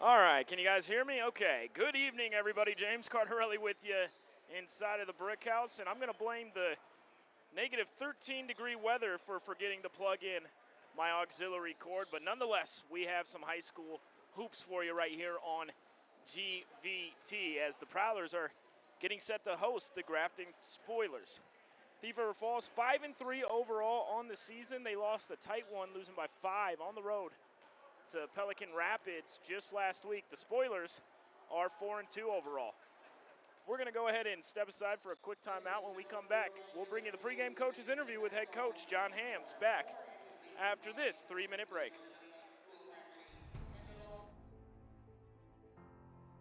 All right, can you guys hear me? Okay, good evening, everybody. James Cardarelli with you inside of the Brick House, and I'm going to blame the negative 13-degree weather for forgetting to plug in my auxiliary cord, but nonetheless, we have some high school hoops for you right here on GVT as the Prowlers are getting set to host the Grafton Spoilers. Thief River Falls 5-3 overall on the season. They lost a tight one, losing by 5 on the road to Pelican Rapids just last week. The Spoilers are 4-2 overall. We're going to go ahead and step aside for a quick timeout. When we come back, we'll bring you the pregame coach's interview with head coach John Hams back after this 3-minute break.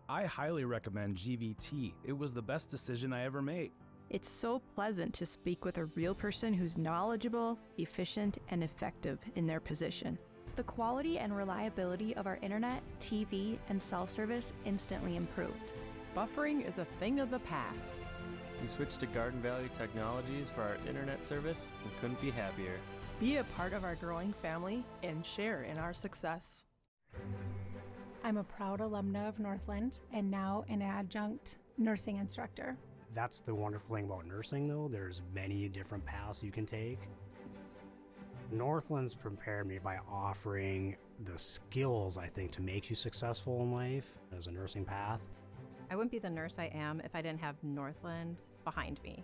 I highly recommend GVT. It was the best decision I ever made. It's so pleasant to speak with a real person who's knowledgeable, efficient, and effective in their position. The quality and reliability of our internet, TV, and cell service instantly improved. Buffering is a thing of the past. We switched to Garden Valley Technologies for our internet service and couldn't be happier. Be a part of our growing family and share in our success. I'm a proud alumna of Northland and now an adjunct nursing instructor. That's the wonderful thing about nursing, though. There's many different paths you can take. Northland's prepared me by offering the skills, I think, to make you successful in life as a nursing path. I wouldn't be the nurse I am if I didn't have Northland behind me.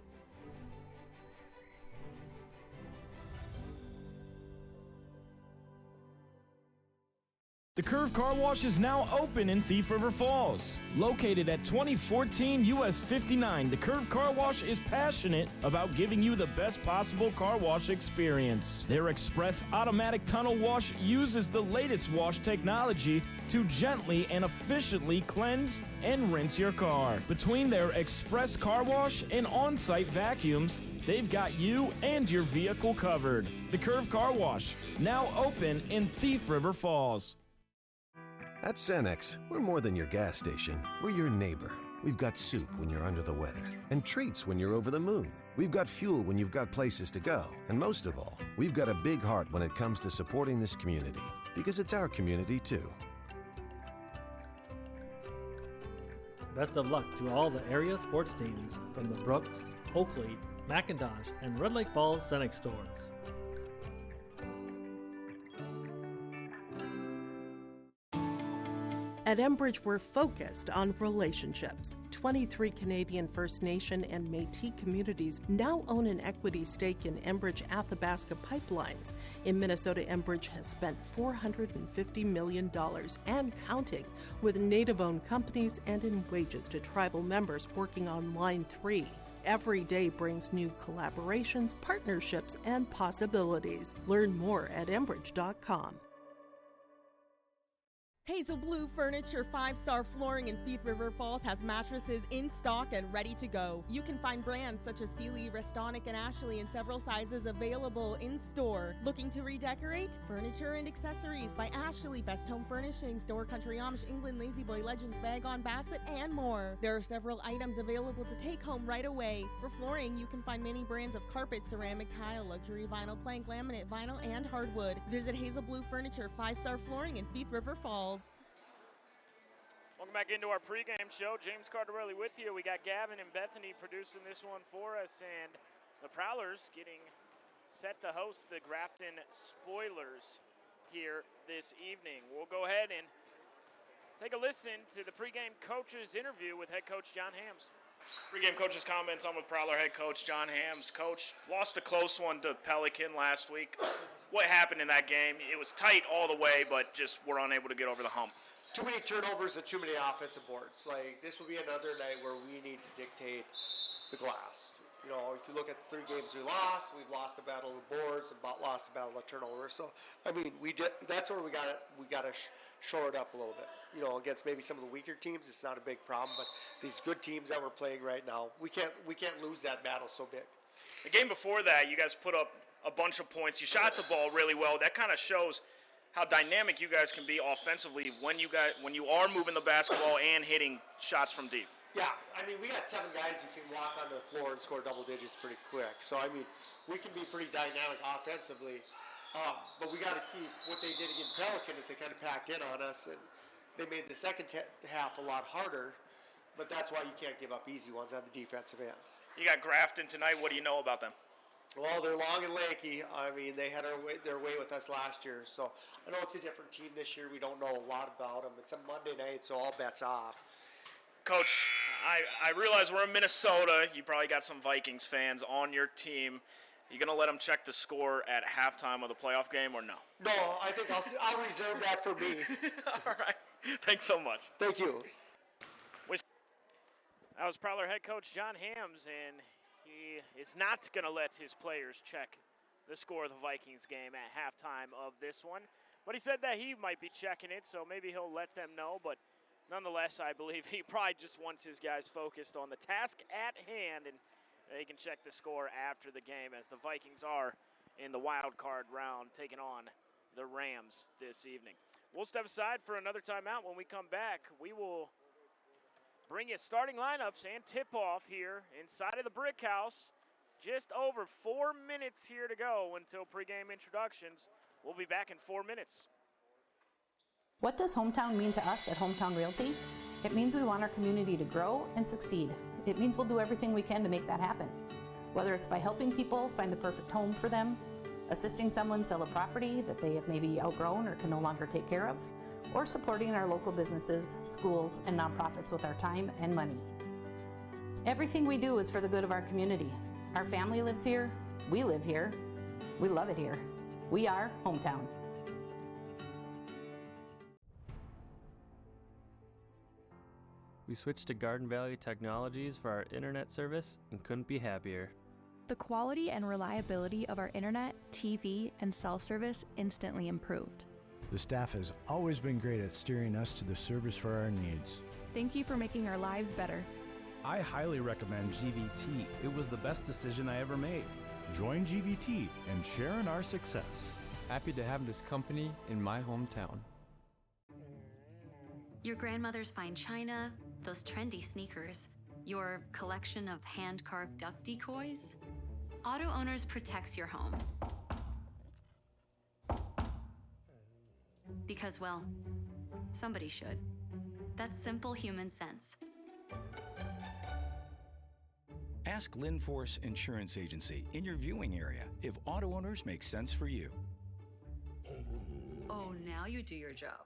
The Curve Car Wash is now open in Thief River Falls. Located at 2014 US 59, the Curve Car Wash is passionate about giving you the best possible car wash experience. Their express automatic tunnel wash uses the latest wash technology to gently and efficiently cleanse and rinse your car. Between their express car wash and on-site vacuums, they've got you and your vehicle covered. The Curve Car Wash, now open in Thief River Falls. At Cenex, we're more than your gas station. We're your neighbor. We've got soup when you're under the weather and treats when you're over the moon. We've got fuel when you've got places to go. And most of all, we've got a big heart when it comes to supporting this community, because it's our community too. Best of luck to all the area sports teams from the Brooks, Oakley, McIntosh, and Red Lake Falls Cenex stores. At Enbridge, we're focused on relationships. 23 Canadian First Nation and Métis communities now own an equity stake in Enbridge Athabasca Pipelines. In Minnesota, Enbridge has spent $450 million and counting with Native-owned companies and in wages to tribal members working on Line 3. Every day brings new collaborations, partnerships, and possibilities. Learn more at Enbridge.com. Hazel Blue Furniture 5-star flooring in Thief River Falls has mattresses in stock and ready to go. You can find brands such as Sealy, Restonic, and Ashley in several sizes available in store. Looking to redecorate? Furniture and accessories by Ashley, Best Home Furnishings, Door Country Amish, England, Lazy Boy Legends, Bag on Bassett, and more. There are several items available to take home right away. For flooring, you can find many brands of carpet, ceramic, tile, luxury vinyl, plank, laminate, vinyl, and hardwood. Visit Hazel Blue Furniture 5-star flooring in Thief River Falls. Welcome back into our pregame show. James Cardarelli with you. We got Gavin and Bethany producing this one for us, and the Prowlers getting set to host the Grafton Spoilers here this evening. We'll go ahead and take a listen to the pregame coach's interview with head coach John Hams. Pregame coach's comments on with Prowler head coach John Hams. Coach, lost a close one to Pelican last week. What happened in that game? It was tight all the way, but just were unable to get over the hump. Too many turnovers and too many offensive boards. Like, this will be another night where we need to dictate the glass. You know, if you look at the 3 games we lost, we've lost the battle of the boards and lost the battle of turnovers. So, I mean, that's where we got to shore it up a little bit. You know, against maybe some of the weaker teams, it's not a big problem. But these good teams that we're playing right now, we can't lose that battle so big. The game before that, you guys put up a bunch of points. You shot the ball really well. That kind of shows how dynamic you guys can be offensively when you are moving the basketball and hitting shots from deep. Yeah, I mean, we got 7 guys who can walk onto the floor and score double digits pretty quick. So, I mean, we can be pretty dynamic offensively. But we got to keep what they did against Pelican is they kind of packed in on us. And They made the second half a lot harder, but that's why you can't give up easy ones on the defensive end. You got Grafton tonight. What do you know about them? Well, they're long and lanky. I mean, they had their way with us last year. So I know it's a different team this year. We don't know a lot about them. It's a Monday night, so all bets off. Coach, I realize we're in Minnesota. You probably got some Vikings fans on your team. You going to let them check the score at halftime of the playoff game or no? No, I think I'll reserve that for me. All right. Thanks so much. Thank you. That was Prowler head coach John Hams, and he is not going to let his players check the score of the Vikings game at halftime of this one. But he said that he might be checking it, so maybe he'll let them know. But nonetheless, I believe he probably just wants his guys focused on the task at hand, and they can check the score after the game, as the Vikings are in the wild card round taking on the Rams this evening. We'll step aside for another timeout. When we come back, we will bring you starting lineups and tip-off here inside of the Brick House. Just over 4 minutes here to go until pregame introductions. We'll be back in 4 minutes. What does hometown mean to us at Hometown Realty? It means we want our community to grow and succeed. It means we'll do everything we can to make that happen. Whether it's by helping people find the perfect home for them, assisting someone sell a property that they have maybe outgrown or can no longer take care of, or supporting our local businesses, schools, and nonprofits with our time and money. Everything we do is for the good of our community. Our family lives here, we live here, we love it here. We are Hometown. We switched to Garden Valley Technologies for our internet service and couldn't be happier. The quality and reliability of our internet, TV, and cell service instantly improved. The staff has always been great at steering us to the service for our needs. Thank you for making our lives better. I highly recommend GVT. It was the best decision I ever made. Join GVT and share in our success. Happy to have this company in my hometown. Your grandmother's fine china, those trendy sneakers, your collection of hand-carved duck decoys. Auto Owners protects your home. Because, well, somebody should. That's simple human sense. Ask Linforce Insurance Agency in your viewing area if Auto Owners make sense for you. Oh, now you do your job.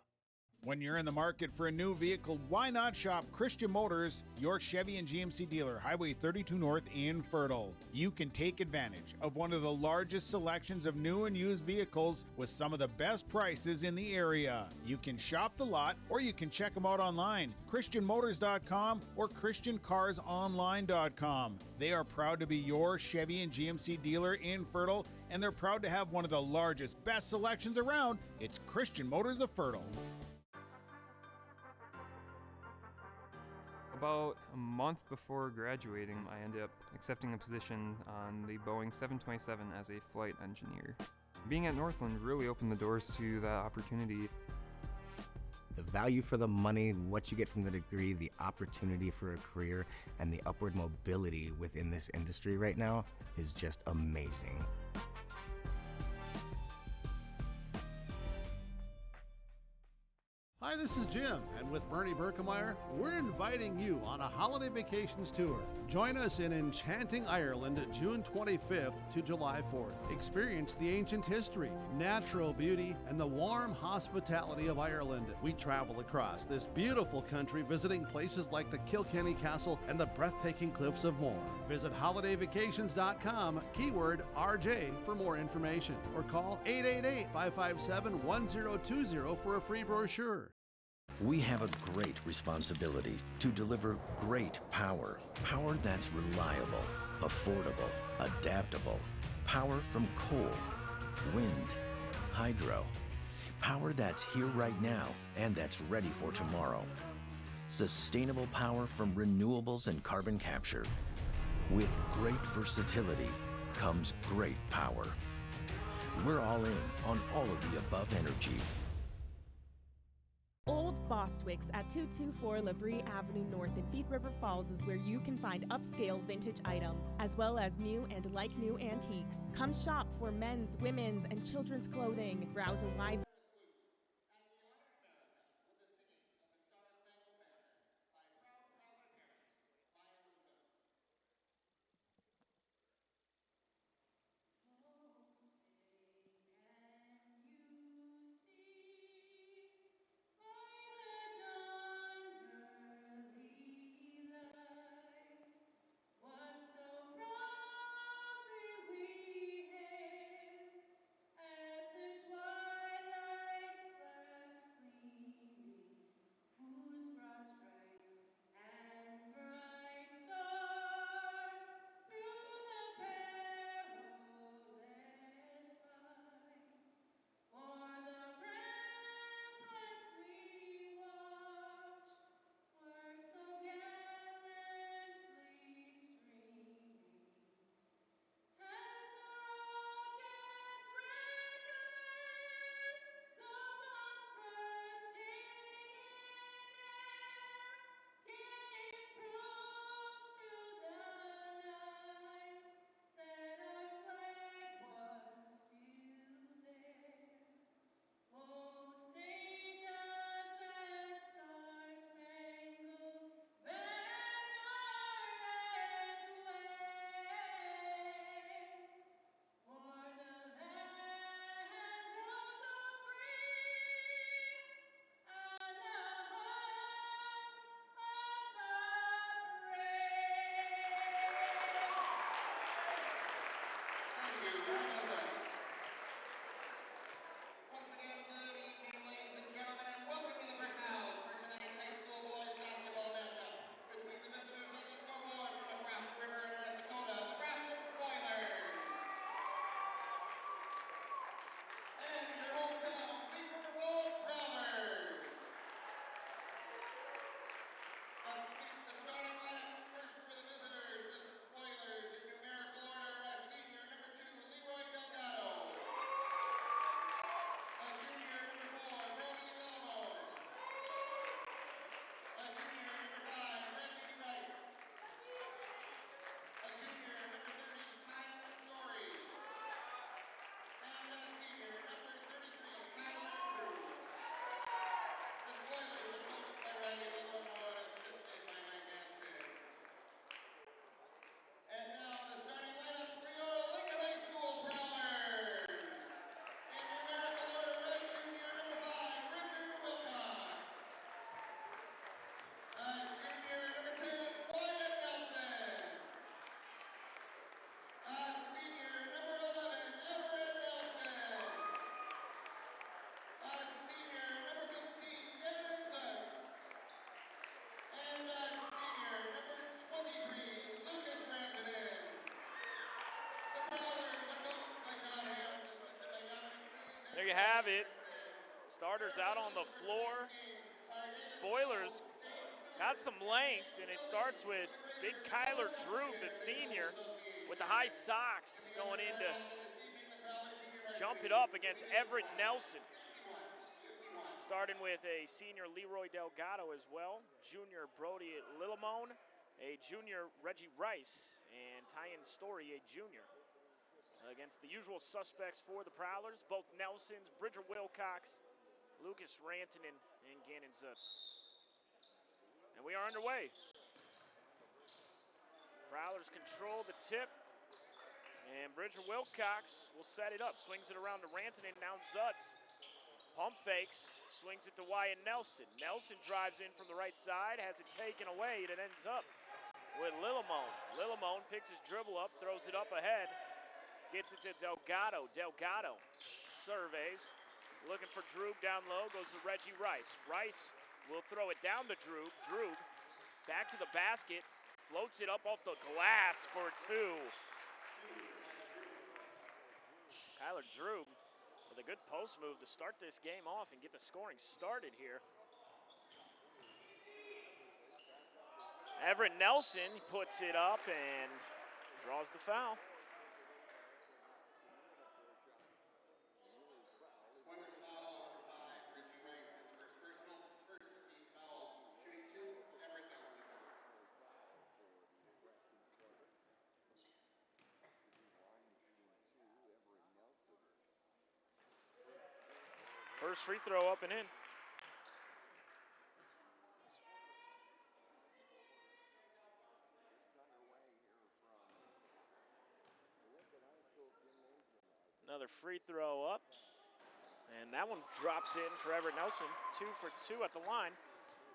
When you're in the market for a new vehicle, why not shop Christian Motors, your Chevy and GMC dealer, Highway 32 North in Fertile. You can take advantage of one of the largest selections of new and used vehicles with some of the best prices in the area. You can shop the lot or you can check them out online, christianmotors.com or christiancarsonline.com. They are proud to be your Chevy and GMC dealer in Fertile, and they're proud to have one of the largest, best selections around. It's Christian Motors of Fertile. About a month before graduating, I ended up accepting a position on the Boeing 727 as a flight engineer. Being at Northland really opened the doors to that opportunity. The value for the money, what you get from the degree, the opportunity for a career, and the upward mobility within this industry right now is just amazing. Hi, this is Jim, and with Bernie Berkemeyer, we're inviting you on a holiday vacations tour. Join us in enchanting Ireland June 25th to July 4th. Experience the ancient history, natural beauty, and the warm hospitality of Ireland. We travel across this beautiful country visiting places like the Kilkenny Castle and the breathtaking cliffs of Moher. Visit holidayvacations.com, keyword RJ for more information, or call 888-557-1020 for a free brochure. We have a great responsibility to deliver great power. Power that's reliable, affordable, adaptable. Power from coal, wind, hydro. Power that's here right now and that's ready for tomorrow. Sustainable power from renewables and carbon capture. With great versatility comes great power. We're all in on all of the above energy. Old Bostwick's at 224 Labrie Avenue North in Thief River Falls is where you can find upscale vintage items, as well as new and like-new antiques. Come shop for men's, women's, and children's clothing. Browse a wide There you have it. Starters out on the floor. Spoilers got some length, and it starts with big Kyler Drew, the senior, with the high socks going in to jump it up against Everett Nelson. Starting with a senior Leroy Delgado as well, junior Brody Lillamone, a junior Reggie Rice, and Tyan Story, a junior. Against the usual suspects for the Prowlers, both Nelsons, Bridger Wilcox, Lucas Rantanen, and Gannon Zutz. And we are underway. Prowlers control the tip, and Bridger Wilcox will set it up. Swings it around to Rantanen, now Zutz. Pump fakes, swings it to Wyatt Nelson. Nelson drives in from the right side, has it taken away, and it ends up with Lillamone. Lillamone picks his dribble up, throws it up ahead. Gets it to Delgado. Delgado surveys. Looking for Droog down low. Goes to Reggie Rice. Rice will throw it down to Droog. Droog back to the basket. Floats it up off the glass for two. Kyler Droog with a good post move to start this game off and get the scoring started here. Everett Nelson puts it up and draws the foul. First free throw up and in. Another free throw up. And that one drops in for Everett Nelson. 2 for 2 at the line.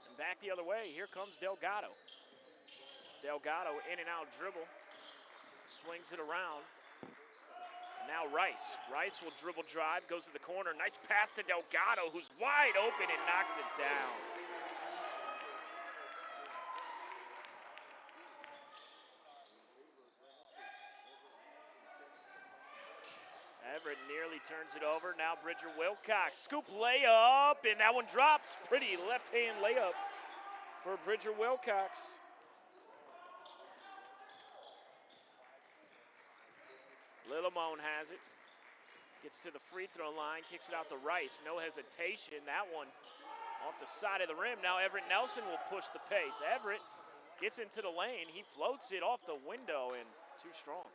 And back the other way, here comes Delgado. Delgado in and out dribble. Swings it around. Now Rice. Rice will dribble drive, goes to the corner. Nice pass to Delgado, who's wide open and knocks it down. Everett nearly turns it over. Now Bridger Wilcox. Scoop layup, and that one drops. Pretty left-hand layup for Bridger Wilcox. Lillamone has it. Gets to the free throw line, kicks it out to Rice. No hesitation. That one off the side of the rim. Now Everett Nelson will push the pace. Everett gets into the lane. He floats it off the window and too strong.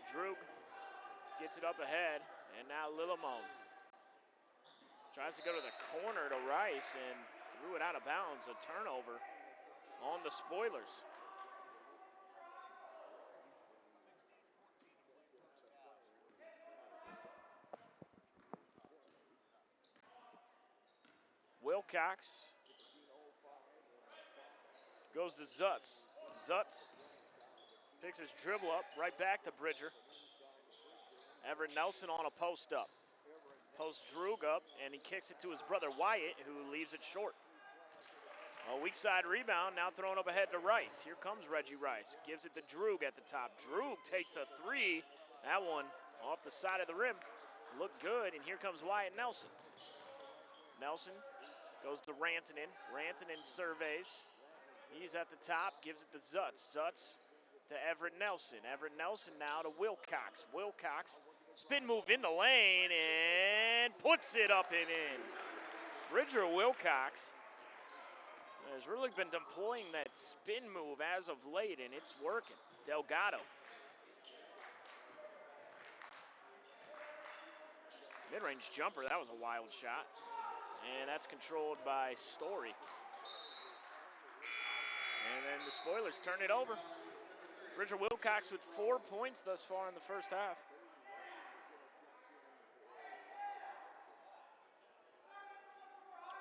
Droog gets it up ahead, and now Lillamone tries to go to the corner to Rice and threw it out of bounds. A turnover on the Spoilers. Wilcox goes to Zutz. Zutz Picks his dribble up, right back to Bridger. Everett Nelson on a post up. Post Droog up, and he kicks it to his brother Wyatt, who leaves it short. A weak side rebound, now thrown up ahead to Rice. Here comes Reggie Rice, gives it to Droog at the top. Droog takes a three. That one off the side of the rim. Looked good, and here comes Wyatt Nelson. Nelson goes to Rantanen. Rantanen surveys. He's at the top, gives it to Zutz. Zutz to Everett Nelson. Everett Nelson now to Wilcox. Wilcox, spin move in the lane, and puts it up and in. Bridger Wilcox has really been deploying that spin move as of late, and it's working. Delgado. Mid-range jumper, that was a wild shot. And that's controlled by Story. And then the Spoilers turn it over. Bridger Wilcox with 4 points thus far in the first half.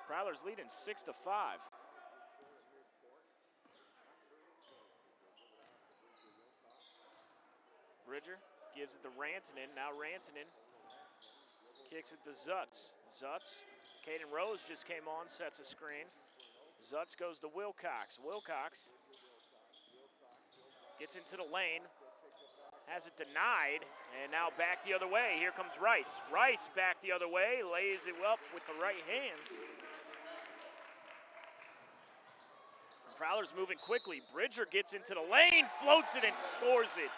Prowlers leading 6-5. Bridger gives it to Rantanen. Now Rantanen kicks it to Zutz. Zutz, Caden Rose just came on, sets a screen. Zutz goes to Wilcox. Wilcox gets into the lane, has it denied, and now back the other way. Here comes Rice. Rice back the other way, lays it up with the right hand. Prowlers moving quickly. Bridger gets into the lane, floats it, and scores it.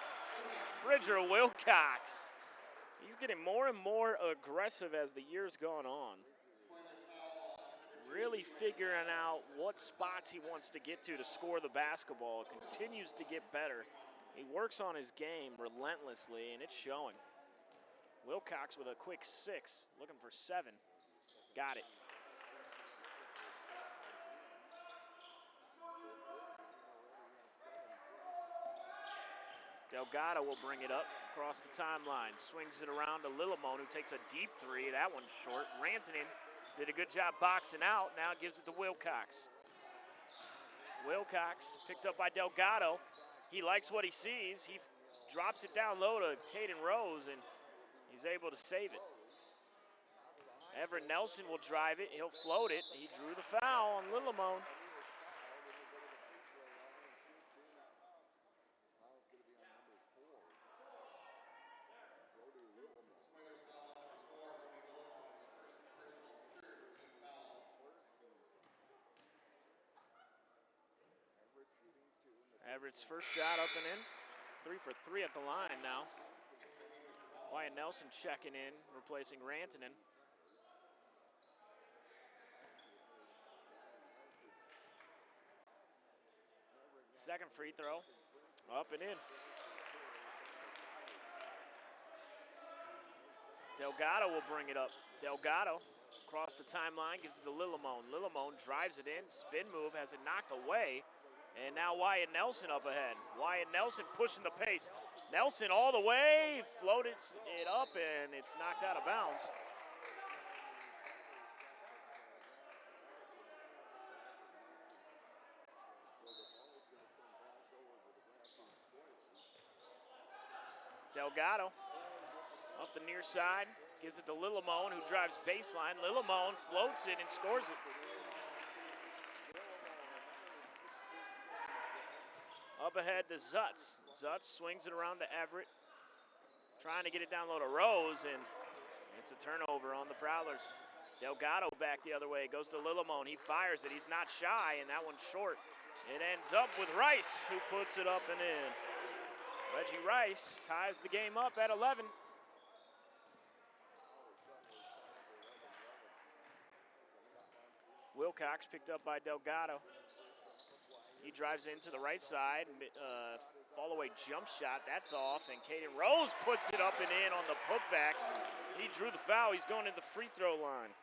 Bridger Wilcox. He's getting more and more aggressive as the year's gone on. Really figuring out what spots he wants to get to score the basketball. Continues to get better. He works on his game relentlessly, and it's showing. Wilcox with a quick 6, looking for 7. Got it. Delgado will bring it up across the timeline. Swings it around to Lillimon, who takes a deep 3. That one's short. Rantanen did a good job boxing out. Now gives it to Wilcox. Wilcox picked up by Delgado. He likes what he sees. He drops it down low to Caden Rose, and he's able to save it. Everett Nelson will drive it. He'll float it. He drew the foul on Lillimon. Everett's first shot up and in. 3 for 3 at the line now. Wyatt Nelson checking in, replacing Rantanen. Second free throw, up and in. Delgado will bring it up. Delgado across the timeline, gives it to Lillimon. Lillimon drives it in, spin move, has it knocked away. And now Wyatt Nelson up ahead. Wyatt Nelson pushing the pace. Nelson all the way, floated it up, and it's knocked out of bounds. Delgado up the near side, gives it to Lillimon, who drives baseline. Lillimon floats it and scores it. Up ahead to Zutz. Zutz swings it around to Everett, trying to get it down low to Rose, and it's a turnover on the Prowlers. Delgado back the other way, goes to Lillimon. He fires it, he's not shy, and that one's short. It ends up with Rice, who puts it up and in. Reggie Rice ties the game up at 11. Wilcox picked up by Delgado. He drives into the right side, fall-away jump shot, that's off, and Caden Rose puts it up and in on the putback. He drew the foul, he's going to the free throw line.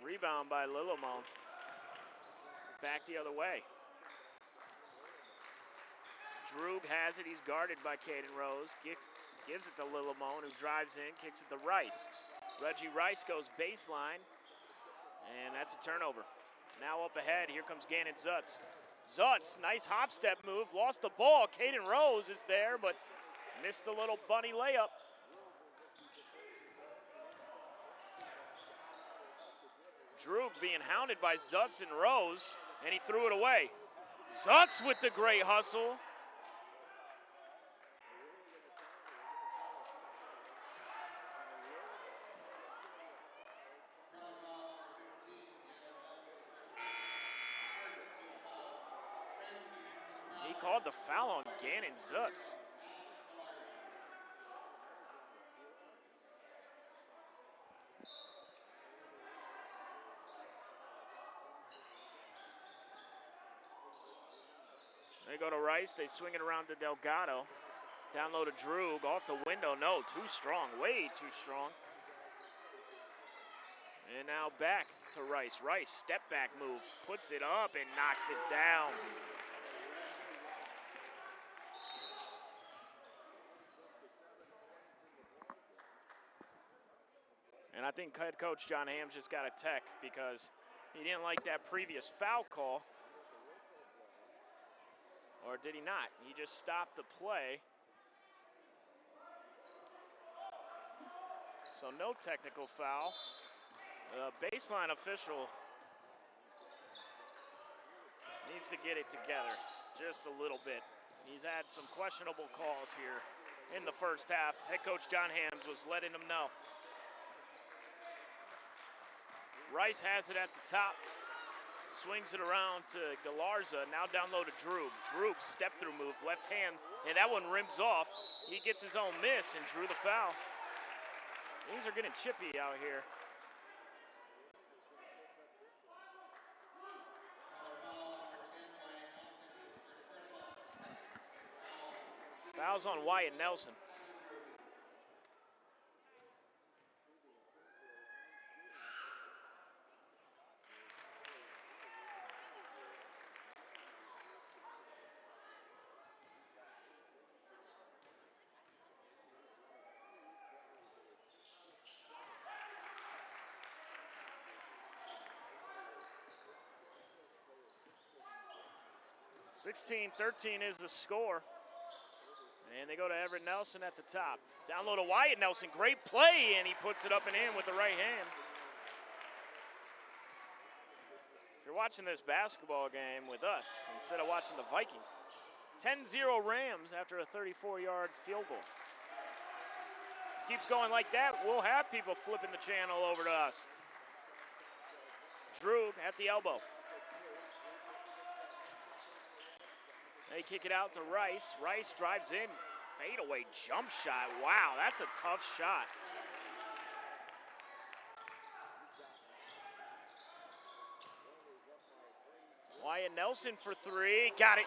Rebound by Lillimon. back the other way. Droog has it. He's guarded by Caden Rose. Gives it to Lillimone, who drives in, kicks it to Rice. Reggie Rice goes baseline, and that's a turnover. Now up ahead, here comes Gannon Zutz. Zutz, nice hop step move, lost the ball. Caden Rose is there, but missed the little bunny layup. Droog being hounded by Zutz and Rose, and he threw it away. Zutz with the great hustle. He called the foul on Gannon Zutz. They go to Rice, they swing it around to Delgado. Down low to Droog, off the window, no, too strong, way too strong. And now back to Rice. Rice, step back move, puts it up and knocks it down. And I think head coach John Hams just got a tech because he didn't like that previous foul call. Or did he not? He just stopped the play. So no technical foul. The baseline official needs to get it together just a little bit. He's had some questionable calls here in the first half. Head coach John Hams was letting him know. Rice has it at the top. Swings it around to Galarza, now down low to Droog. Droog, step-through move, left hand, and that one rims off. He gets his own miss and drew the foul. Things are getting chippy out here. Foul's on Wyatt Nelson. (16-13) is the score. And they go to Everett Nelson at the top. Down low to Wyatt Nelson, great play, and he puts it up and in with the right hand. If you're watching this basketball game with us instead of watching the Vikings, 10-0 Rams after a 34-yard field goal. Keeps going like that, we'll have people flipping the channel over to us. Droog at the elbow. They kick it out to Rice. Rice drives in, fadeaway jump shot. Wow, that's a tough shot. Wyatt Nelson for three, got it.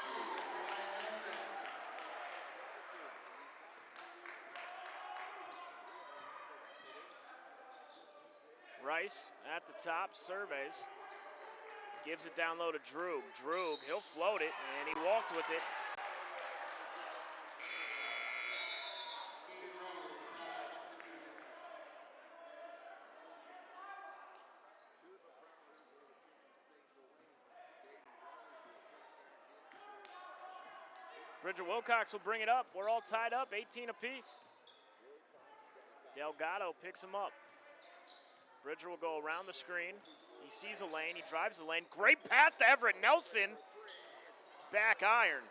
Rice at the top, surveys. Gives it down low to Droog. Droog, he'll float it, and he walked with it. Bridger Wilcox will bring it up. We're all tied up, 18 apiece. Delgado picks him up. Bridger will go around the screen. He sees a lane, he drives the lane. Great pass to Everett Nelson. Back iron.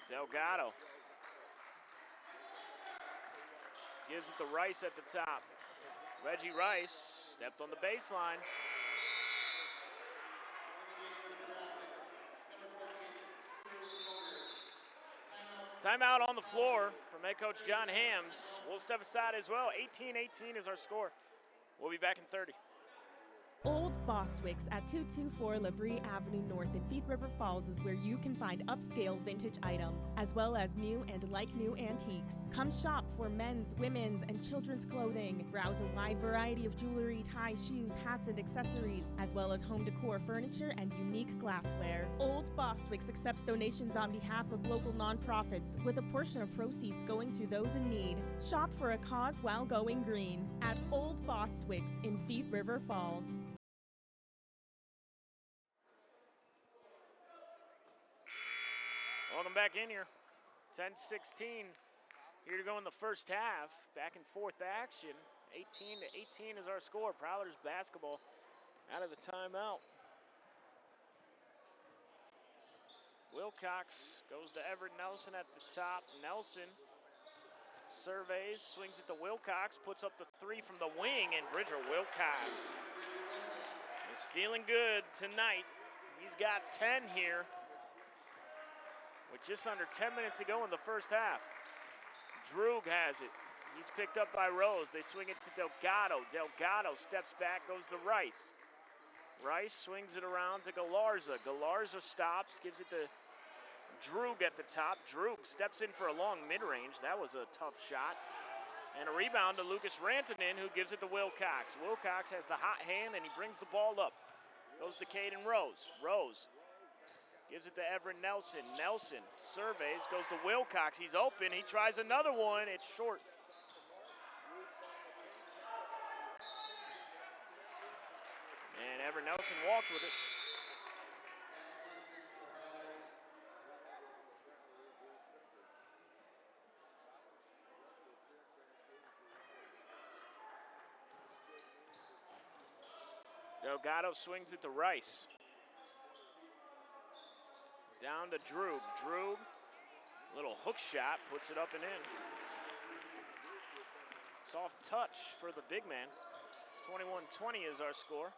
Delgado. Gives it to Rice at the top. Reggie Rice stepped on the baseline. Timeout on the floor from head coach John Hams. We'll step aside as well. 18-18 is our score. We'll be back in 30. Old Bostwick's at 224 Labrie Avenue North in Thief River Falls is where you can find upscale vintage items, as well as new and like-new antiques. Come shop for men's, women's, and children's clothing. Browse a wide variety of jewelry, ties, shoes, hats, and accessories, as well as home decor furniture and unique glassware. Old Bostwick's accepts donations on behalf of local nonprofits, with a portion of proceeds going to those in need. Shop for a cause while going green at Old Bostwick's in Thief River Falls. Welcome back in here. 10-16 here to go in the first half. Back in fourth action. 18-18 is our score. Prowlers basketball out of the timeout. Wilcox goes to Everett Nelson at the top. Nelson surveys, swings it to Wilcox, puts up the three from the wing, and Bridger Wilcox is feeling good tonight. He's got 10 here with just under 10 minutes to go in the first half. Droog has it. He's picked up by Rose. They swing it to Delgado. Delgado steps back, goes to Rice. Rice swings it around to Galarza. Galarza stops, gives it to Droog at the top. Droog steps in for a long mid-range. That was a tough shot. And a rebound to Lucas Rantanen, who gives it to Wilcox. Wilcox has the hot hand, and he brings the ball up. Goes to Caden Rose. Rose gives it to Everett Nelson. Nelson surveys, goes to Wilcox. He's open. He tries another one. It's short. And Everett Nelson walked with it. Delgado swings it to Rice. Down to Droog. Droog, little hook shot, puts it up and in. Soft touch for the big man. 21-20 is our score.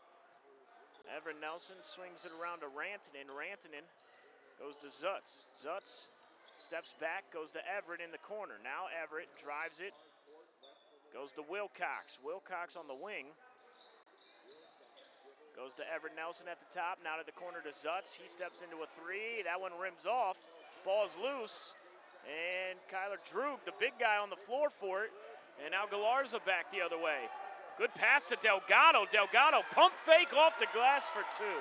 Everett Nelson swings it around to Rantanen. Rantanen goes to Zutz. Zutz steps back, goes to Everett in the corner. Now Everett drives it, goes to Wilcox. Wilcox on the wing. Goes to Everett Nelson at the top, now to the corner to Zutz. He steps into a three. That one rims off. Ball's loose. And Kyler Droog, the big guy on the floor for it. And now Galarza back the other way. Good pass to Delgado. Delgado pump fake off the glass for two.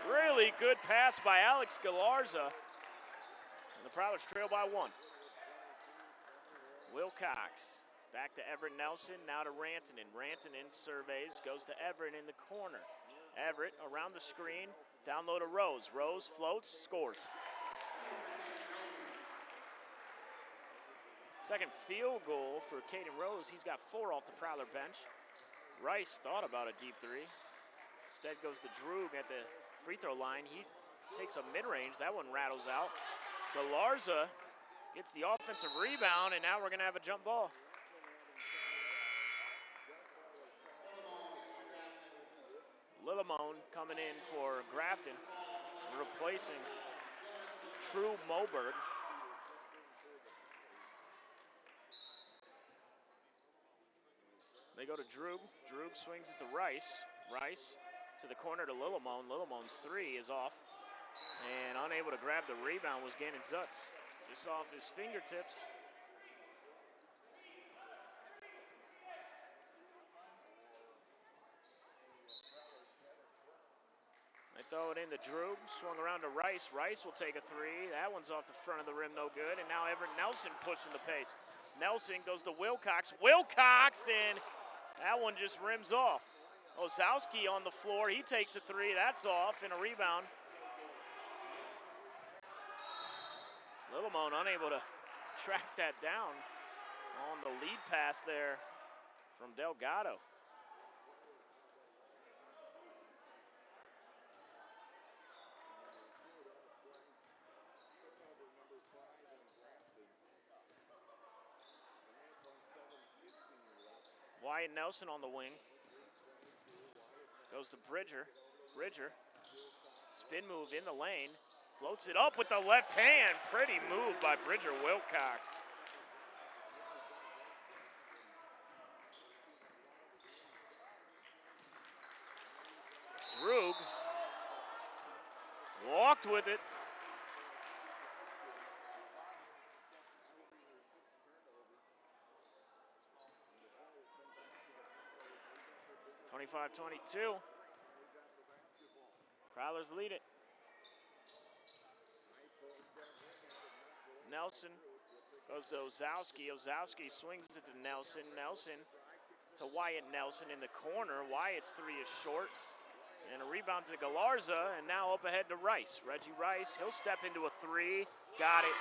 Really good pass by Alex Galarza. And the Prowlers trail by one. Wilcox. Back to Everett Nelson, now to Rantanen. Rantanen surveys, goes to Everett in the corner. Everett around the screen, down low to Rose. Rose floats, scores. Second field goal for Caden Rose. He's got 4 off the Prowler bench. Rice thought about a deep three. Instead goes to Droog at the free throw line. He takes a mid-range. That one rattles out. Galarza gets the offensive rebound, and now we're going to have a jump ball. Lillimone coming in for Grafton, replacing True Moberg. They go to Droog. Droog swings it to Rice. Rice to the corner to Lillimone. Lillimone's three is off. And unable to grab the rebound was Gannon Zutz. Just off his fingertips. They throw it into Droog, swung around to Rice. Rice will take a three. That one's off the front of the rim, no good. And now Everett Nelson pushing the pace. Nelson goes to Wilcox. Wilcox, and that one just rims off. Osowski on the floor. He takes a three. That's off, and a rebound. Lillimone unable to track that down on the lead pass there from Delgado. Wyatt Nelson on the wing. Goes to Bridger. Bridger, spin move in the lane. Floats it up with the left hand. Pretty move by Bridger Wilcox. Droog walked with it. (25-22). Prowlers lead it. Nelson goes to Ozowski. Ozowski swings it to Nelson. Nelson to Wyatt Nelson in the corner. Wyatt's three is short. And a rebound to Galarza, and now up ahead to Rice. Reggie Rice, he'll step into a three. Got it.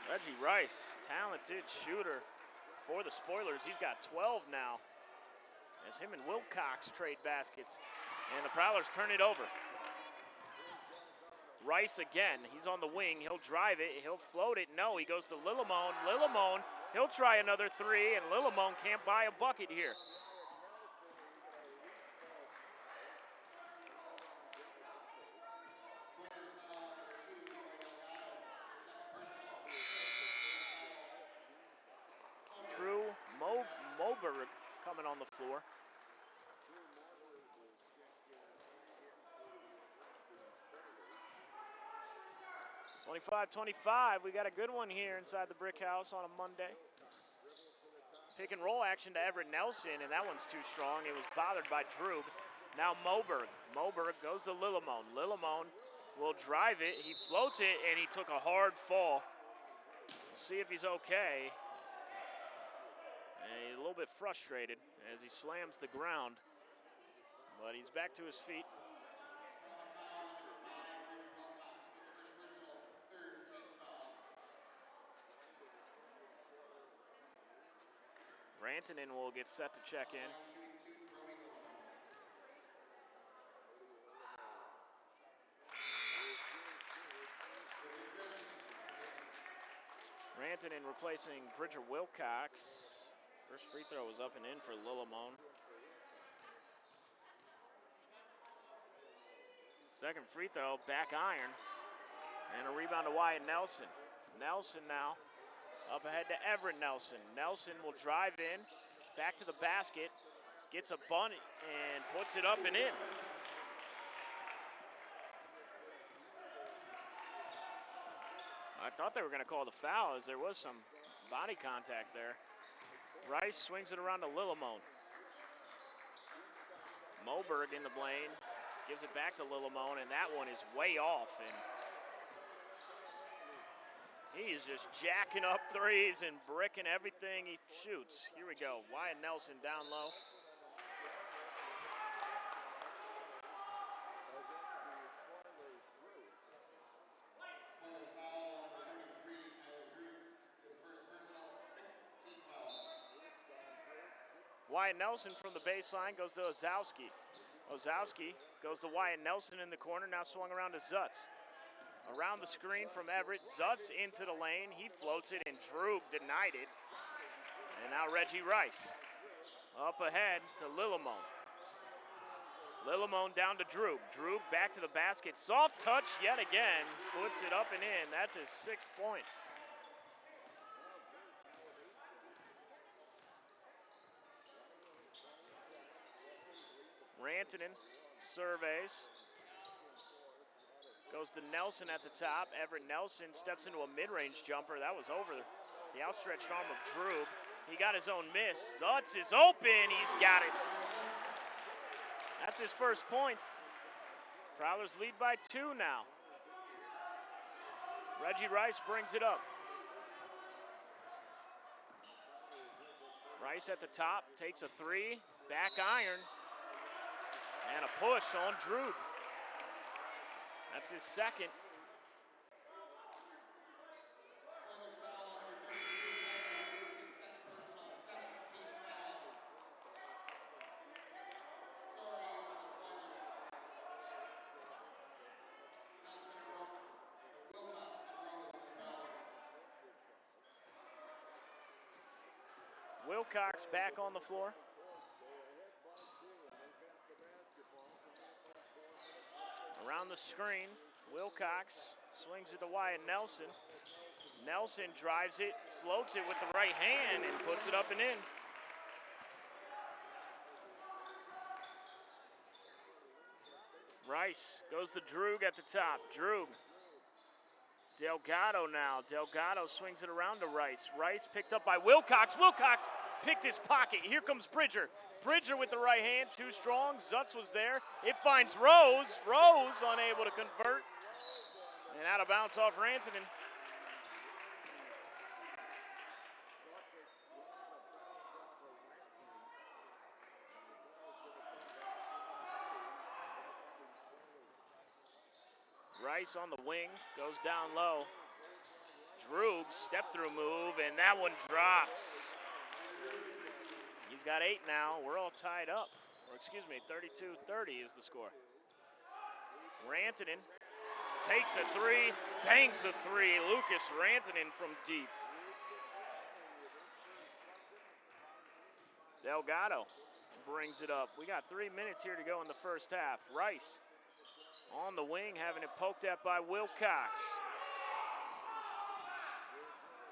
Reggie Rice, talented shooter for the Spoilers. He's got 12 now as him and Wilcox trade baskets. And the Prowlers turn it over. Rice again, he's on the wing. He'll drive it, he'll float it. No, he goes to Lillimone. Lillimone, he'll try another three, and Lillimone can't buy a bucket here. True Moberg coming on the floor. (25-25). We got a good one here inside the Brick House on a Monday. Pick and roll action to Everett Nelson, and that one's too strong. It was bothered by Droog. Now Moberg. Moberg goes to Lillimone. Lillimone will drive it. He floats it, and he took a hard fall. We'll see if he's okay. And he's a little bit frustrated as he slams the ground, but he's back to his feet. Rantanen will get set to check in. Rantanen replacing Bridger Wilcox. First free throw was up and in for Lillimone. Second free throw, back iron. And a rebound to Wyatt Nelson. Nelson now up ahead to Everett Nelson. Nelson will drive in, back to the basket, gets a bunt and puts it up and in. I thought they were going to call the foul as there was some body contact there. Rice swings it around to Lillimone. Moberg in the lane, gives it back to Lillimone, and that one is way off. And he is just jacking up threes and bricking everything he shoots. Here we go. Wyatt Nelson down low. Wyatt Nelson from the baseline goes to Ozowski. Ozowski goes to Wyatt Nelson in the corner, now swung around to Zutz. Around the screen from Everett, Zutz into the lane. He floats it, and Droog denied it. And now Reggie Rice up ahead to Lillimone. Lillimone down to Droog. Droog back to the basket. Soft touch yet again. Puts it up and in. That's his 6th point. Rantanen surveys. Goes to Nelson at the top. Everett Nelson steps into a mid-range jumper. That was over the outstretched arm of Droog. He got his own miss. Zutz is open. He's got it. That's his first points. Prowlers lead by 2 now. Reggie Rice brings it up. Rice at the top, takes a three. Back iron. And a push on Droog. That's his second. Wilcox back on the floor. Around the screen, Wilcox swings it to Wyatt Nelson. Nelson drives it, floats it with the right hand, and puts it up and in. Rice goes to Droog at the top. Droog. Delgado now. Delgado swings it around to Rice. Rice picked up by Wilcox. Wilcox picked his pocket. Here comes Bridger. Bridger with the right hand, too strong. Zutz was there. It finds Rose. Rose unable to convert. And out of bounds off Rantanen. Rice on the wing, goes down low. Droog, step-through move, and that one drops. He's got 8 now. We're all tied up. Or excuse me, 32-30 is the score. Rantanen takes a 3, banks a 3. Lucas Rantanen from deep. Delgado brings it up. We got 3 minutes here to go in the first half. Rice on the wing, having it poked at by Wilcox.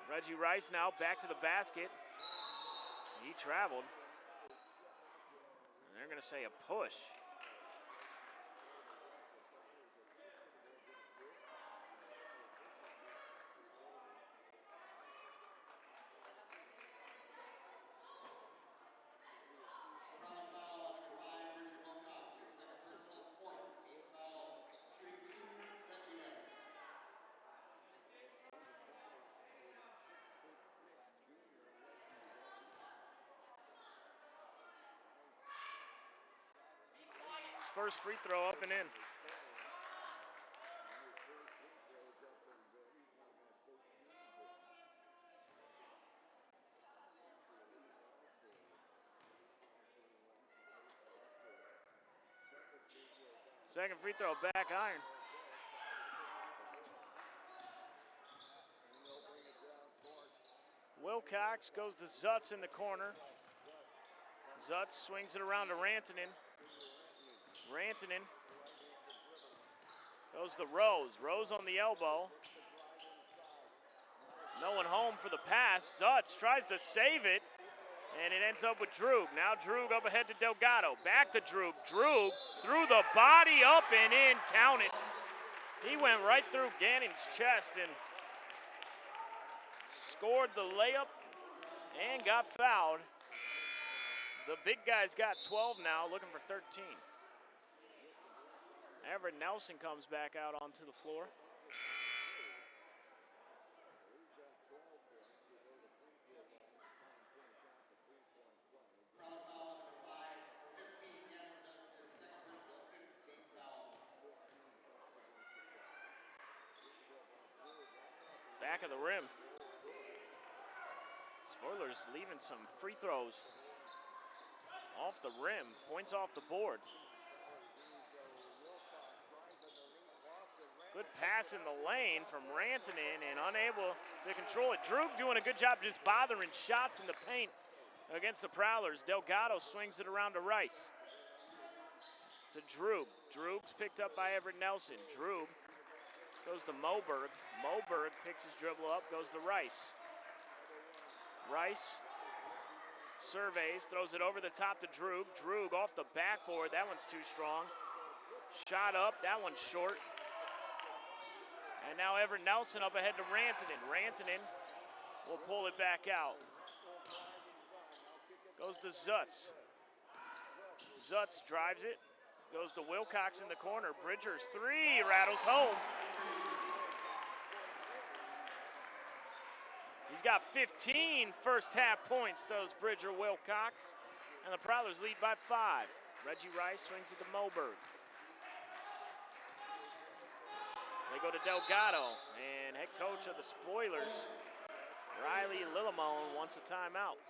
Reggie Rice now back to the basket. He traveled. And they're going to say a push. First free throw up and in. Second free throw, back iron. Wilcox goes to Zutz in the corner. Zutz swings it around to Rantanen. Rantanen goes to Rose. Rose on the elbow. No one home for the pass. Zutz tries to save it, and it ends up with Droog. Now Droog up ahead to Delgado. Back to Droog. Droog threw the body up and in. Count it. He went right through Gannon's chest and scored the layup and got fouled. The big guy's got 12 now, looking for 13. Everett Nelson comes back out onto the floor. Back of the rim. Spoilers leaving some free throws off the rim, points off the board. Good pass in the lane from Rantanen and unable to control it. Droog doing a good job just bothering shots in the paint against the Prowlers. Delgado swings it around to Rice. To Droog. Droog's picked up by Everett Nelson. Droog goes to Moberg. Moberg picks his dribble up, goes to Rice. Rice surveys, throws it over the top to Droog. Droog off the backboard. That one's too strong. Shot up. That one's short. And now Everett Nelson up ahead to Rantanen. Rantanen will pull it back out. Goes to Zutz. Zutz drives it. Goes to Wilcox in the corner. Bridger's 3 rattles home. He's got 15 first half points, does Bridger Wilcox. And the Prowlers lead by 5. Reggie Rice swings it to Moberg. They go to Delgado, and head coach of the Spoilers, Riley Lillimone, wants a timeout.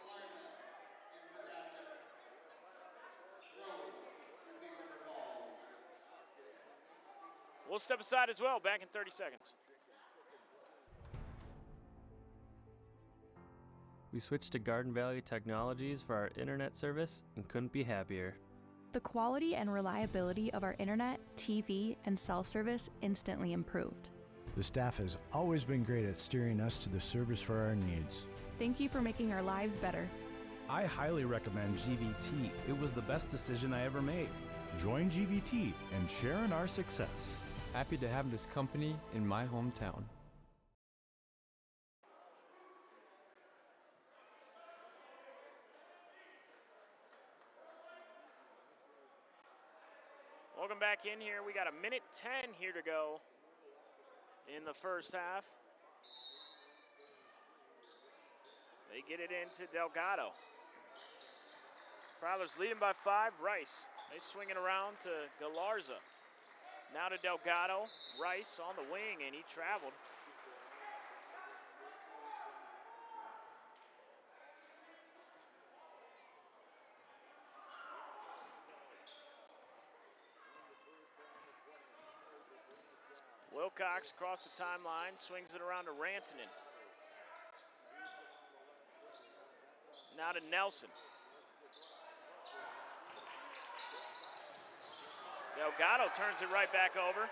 We'll step aside as well, back in 30 seconds. We switched to Garden Valley Technologies for our internet service and couldn't be happier. The quality and reliability of our internet, TV, and cell service instantly improved. The staff has always been great at steering us to the service for our needs. Thank you for making our lives better. I highly recommend GVT. It was the best decision I ever made. Join GBT and share in our success. Happy to have this company in my hometown. Welcome back in here. We got a minute 10 here to go in the first half. They get it into Delgado. Prowlers leading by 5. Rice. They swing it around to Galarza. Now to Delgado. Rice on the wing, and he traveled. Wilcox across the timeline, swings it around to Rantanen. Now to Nelson. Delgado turns it right back over.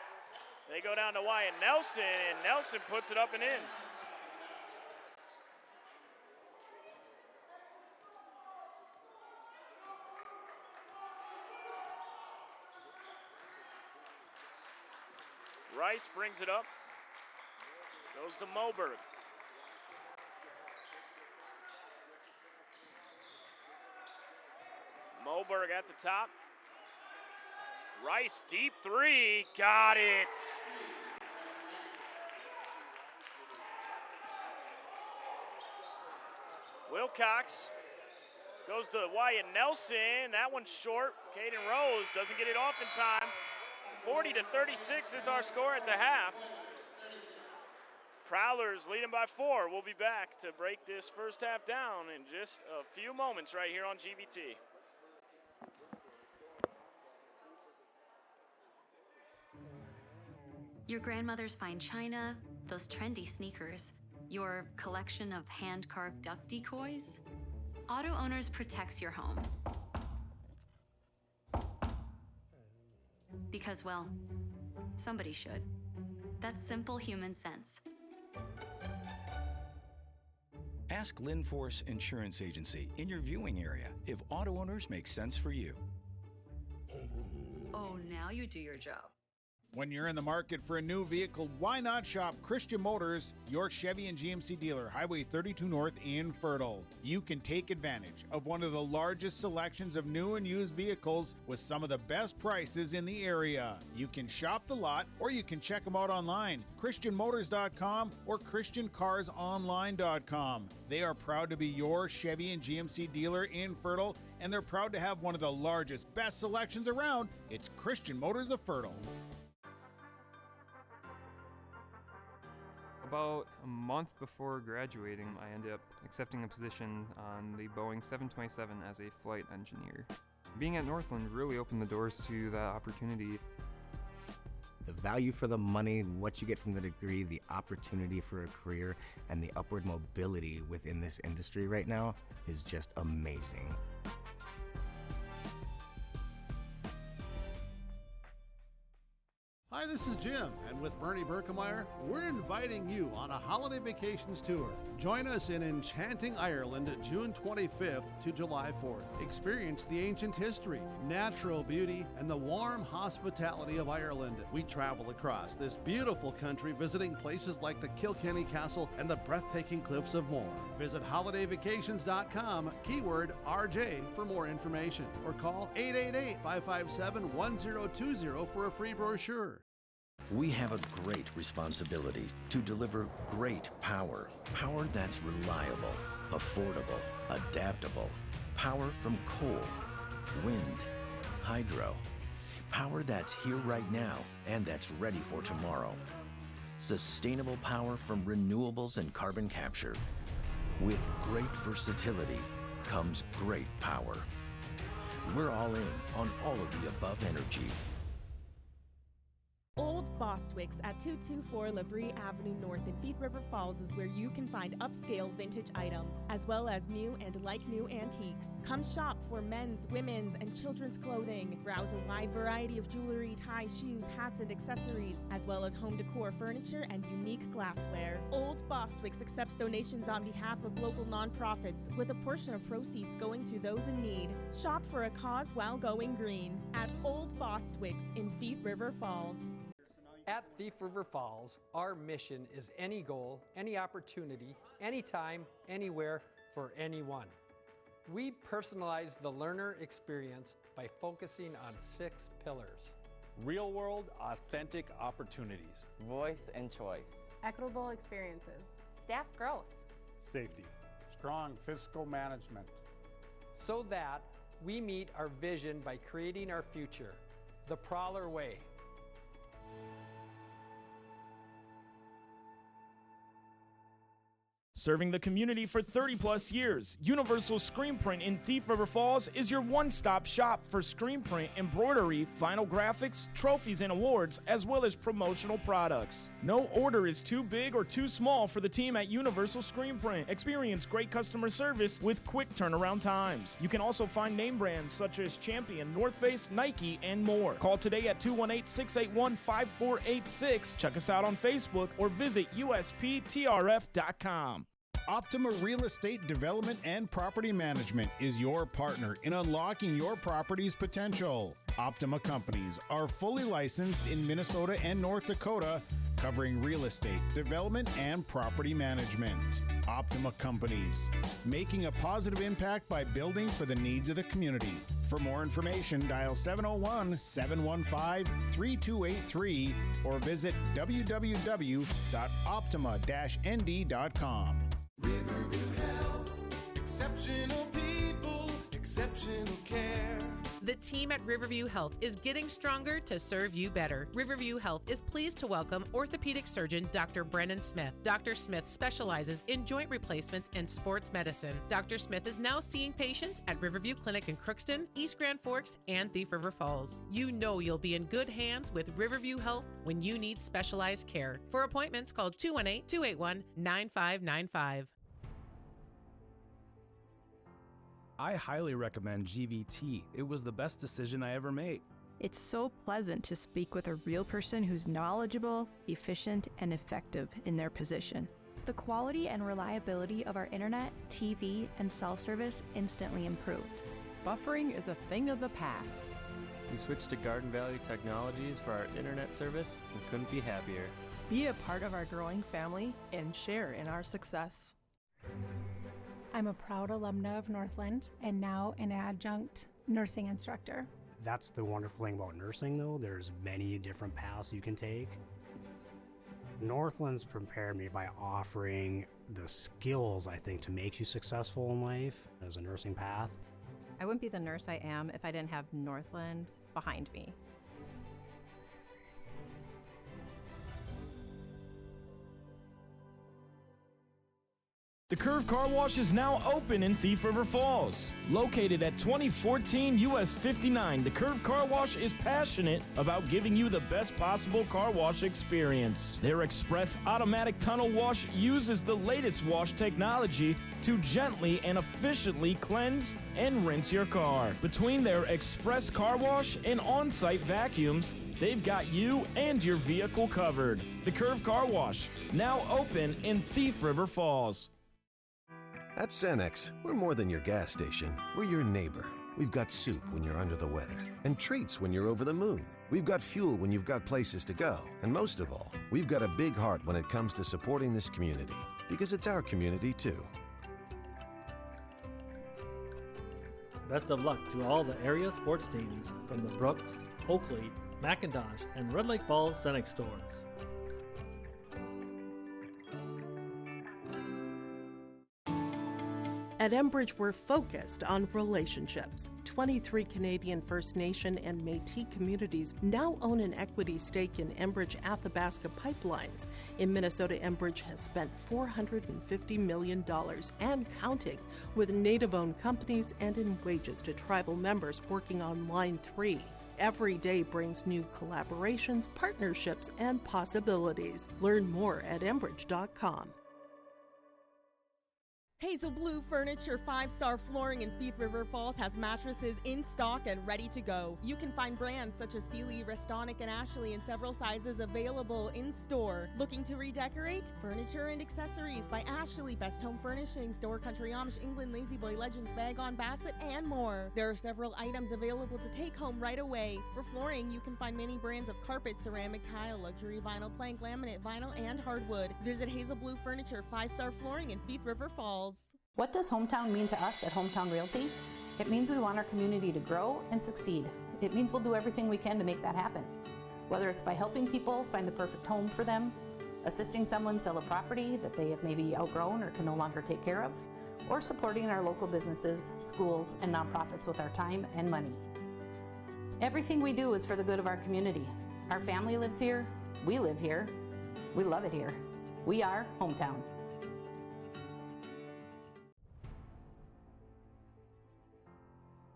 They go down to Wyatt Nelson, and Nelson puts it up and in. Rice brings it up. Goes to Moberg. Moberg at the top. Rice, deep three, got it. Wilcox goes to Wyatt Nelson. That one's short. Caden Rose doesn't get it off in time. 40-36 is our score at the half. Prowlers leading by 4. We'll be back to break this first half down in just a few moments right here on GBT. Your grandmother's fine china, those trendy sneakers, your collection of hand-carved duck decoys. Auto Owners protects your home. Because, well, somebody should. That's simple human sense. Ask Linforce Insurance Agency in your viewing area if auto owners make sense for you. Oh, now you do your job. When you're in the market for a new vehicle, why not shop Christian Motors, your Chevy and GMC dealer, Highway 32 North in Fertile. You can take advantage of one of the largest selections of new and used vehicles with some of the best prices in the area. You can shop the lot or you can check them out online, christianmotors.com or christiancarsonline.com. They are proud to be your Chevy and GMC dealer in Fertile, and they're proud to have one of the largest, best selections around. It's Christian Motors of Fertile. About a month before graduating, I ended up accepting a position on the Boeing 727 as a flight engineer. Being at Northland really opened the doors to that opportunity. The value for the money, what you get from the degree, the opportunity for a career, and the upward mobility within this industry right now is just amazing. Hi, this is Jim, and with Bernie Berkemeyer, we're inviting you on a holiday vacations tour. Join us in enchanting Ireland June 25th to July 4th. Experience the ancient history, natural beauty, and the warm hospitality of Ireland. We travel across this beautiful country visiting places like the Kilkenny Castle and the breathtaking cliffs of Moher. Visit holidayvacations.com, keyword RJ for more information, or call 888-557-1020 for a free brochure. We have a great responsibility to deliver great power. Power that's reliable, affordable, adaptable. Power from coal, wind, hydro. Power that's here right now and that's ready for tomorrow. Sustainable power from renewables and carbon capture. With great versatility comes great power. We're all in on all of the above energy. Old Bostwick's at 224 Labrie Avenue North in Thief River Falls is where you can find upscale vintage items, as well as new and like-new antiques. Come shop for men's, women's, and children's clothing. Browse a wide variety of jewelry, ties, shoes, hats, and accessories, as well as home decor furniture and unique glassware. Old Bostwick's accepts donations on behalf of local nonprofits, with a portion of proceeds going to those in need. Shop for a cause while going green at Old Bostwick's in Thief River Falls. At Thief River Falls, our mission is any goal, any opportunity, anytime, anywhere, for anyone. We personalize the learner experience by focusing on 6 pillars. Real world, authentic opportunities. Voice and choice. Equitable experiences. Staff growth. Safety. Strong fiscal management. So that we meet our vision by creating our future, the Prowler way. Serving the community for 30-plus years, Universal Screen Print in Thief River Falls is your one-stop shop for screen print, embroidery, vinyl graphics, trophies and awards, as well as promotional products. No order is too big or too small for the team at Universal Screen Print. Experience great customer service with quick turnaround times. You can also find name brands such as Champion, North Face, Nike, and more. Call today at 218-681-5486. Check us out on Facebook or visit usptrf.com. Optima Real Estate Development and Property Management is your partner in unlocking your property's potential. Optima Companies are fully licensed in Minnesota and North Dakota, covering real estate, development, and property management. Optima Companies, making a positive impact by building for the needs of the community. For more information, dial 701-715-3283 or visit www.optima-nd.com. Riverview Health, exceptional people, exceptional care. The team at Riverview Health is getting stronger to serve you better. Riverview Health is pleased to welcome orthopedic surgeon Dr. Brennan Smith. Dr. Smith specializes in joint replacements and sports medicine. Dr. Smith is now seeing patients at Riverview Clinic in Crookston, East Grand Forks, and Thief River Falls. You know you'll be in good hands with Riverview Health when you need specialized care. For appointments, call 218-281-9595. I highly recommend GVT. It was the best decision I ever made. It's so pleasant to speak with a real person who's knowledgeable, efficient, and effective in their position. The quality and reliability of our internet, TV, and cell service instantly improved. Buffering is a thing of the past. We switched to Garden Valley Technologies for our internet service and couldn't be happier. Be a part of our growing family and share in our success. I'm a proud alumna of Northland and now an adjunct nursing instructor. That's the wonderful thing about nursing, though. There's many different paths you can take. Northland's prepared me by offering the skills, I think, to make you successful in life as a nursing path. I wouldn't be the nurse I am if I didn't have Northland behind me. The Curve Car Wash is now open in Thief River Falls. Located at 2014 US 59, the Curve Car Wash is passionate about giving you the best possible car wash experience. Their express automatic tunnel wash uses the latest wash technology to gently and efficiently cleanse and rinse your car. Between their express car wash and on-site vacuums, they've got you and your vehicle covered. The Curve Car Wash, now open in Thief River Falls. At Cenex, we're more than your gas station. We're your neighbor. We've got soup when you're under the weather and treats when you're over the moon. We've got fuel when you've got places to go. And most of all, we've got a big heart when it comes to supporting this community, because it's our community too. Best of luck to all the area sports teams from the Brooks, Oakley, McIntosh, and Red Lake Falls Cenex stores. At Enbridge, we're focused on relationships. 23 Canadian First Nation and Métis communities now own an equity stake in Enbridge Athabasca Pipelines. In Minnesota, Enbridge has spent $450 million and counting, with Native-owned companies and in wages to tribal members working on Line 3. Every day brings new collaborations, partnerships, and possibilities. Learn more at Enbridge.com. Hazel Blue Furniture 5-star flooring in Thief River Falls has mattresses in stock and ready to go. You can find brands such as Sealy, Restonic, and Ashley in several sizes available in store. Looking to redecorate? Furniture and Accessories by Ashley, Best Home Furnishings, Door Country Amish, England, Lazy Boy Legends, Bag on Bassett, and more. There are several items available to take home right away. For flooring, you can find many brands of carpet, ceramic, tile, luxury vinyl, plank, laminate, vinyl, and hardwood. Visit Hazel Blue Furniture 5-star flooring in Thief River Falls. What does hometown mean to us at Hometown Realty? It means we want our community to grow and succeed. It means we'll do everything we can to make that happen. Whether it's by helping people find the perfect home for them, assisting someone sell a property that they have maybe outgrown or can no longer take care of, or supporting our local businesses, schools, and nonprofits with our time and money. Everything we do is for the good of our community. Our family lives here, we live here, we love it here. We are Hometown.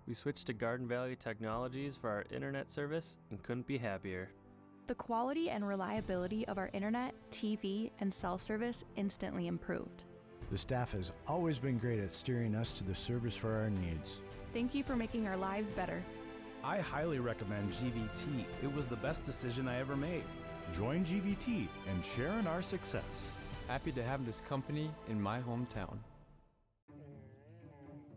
We switched to Garden Valley Technologies for our internet service and couldn't be happier. The quality and reliability of our internet, TV, and cell service instantly improved. The staff has always been great at steering us to the service for our needs. Thank you for making our lives better. I highly recommend GVT. It was the best decision I ever made. Join GVT and share in our success. Happy to have this company in my hometown.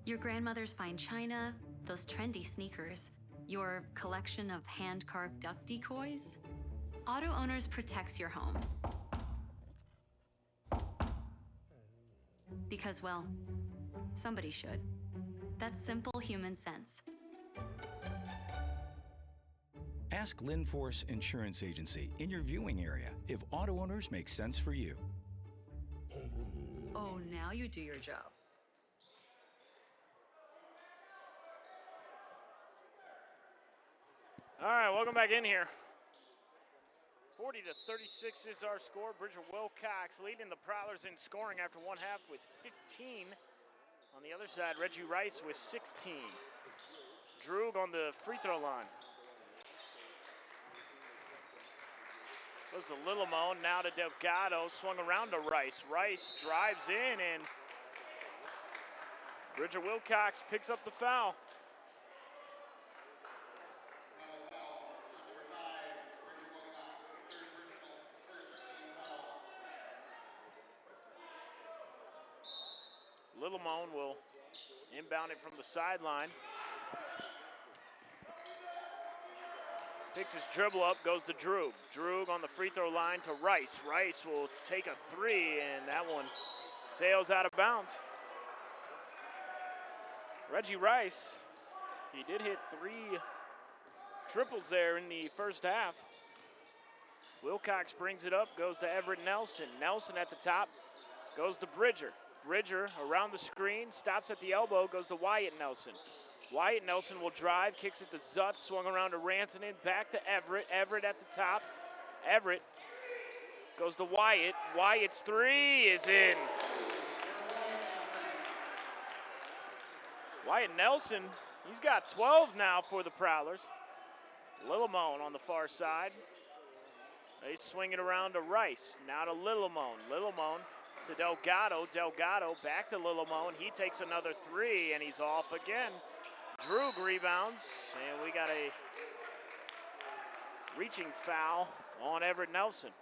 Your grandmother's fine china, those trendy sneakers, your collection of hand-carved duck decoys. Auto Owners protects your home. Because, well, somebody should. That's simple human sense. Ask Linforce Insurance Agency in your viewing area if Auto Owners makes sense for you. Oh, now you do your job. All right, welcome back in here. 40-36 is our score. Bridger Wilcox leading the Prowlers in scoring after one half with 15. On the other side, Reggie Rice with 16. Droog on the free throw line. Goes to Lilimone, now to Delgado, swung around to Rice. Rice drives in, and Bridger Wilcox picks up the foul. Lilimone will inbound it from the sideline. Picks his dribble up, goes to Droog. Droog on the free throw line to Rice. Rice will take a three, and that one sails out of bounds. Reggie Rice, he did hit 3 triples there in the first half. Wilcox brings it up, goes to Everett Nelson. Nelson at the top, goes to Bridger. Bridger around the screen, stops at the elbow, goes to Wyatt Nelson. Wyatt Nelson will drive, kicks it to Zutz, swung around to Rantanen, back to Everett. Everett at the top. Everett goes to Wyatt. Wyatt's three is in. Wyatt Nelson, he's got 12 now for the Prowlers. Lilimone on the far side. They swing it around to Rice. Now to Lilimone. Lilimone to Delgado. Delgado back to Lilimone. He takes another three, and he's off again. Droog rebounds, and we got a reaching foul on Everett Nelson.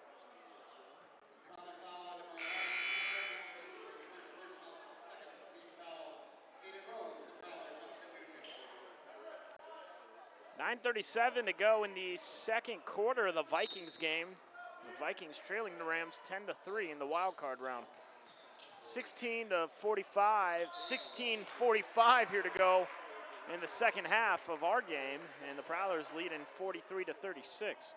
.9:37 to go in the second quarter of the Vikings game. The Vikings trailing the Rams 10-3 in the wild card round. 16:45 here to go in the second half of our game, and the Prowlers leading 43-36.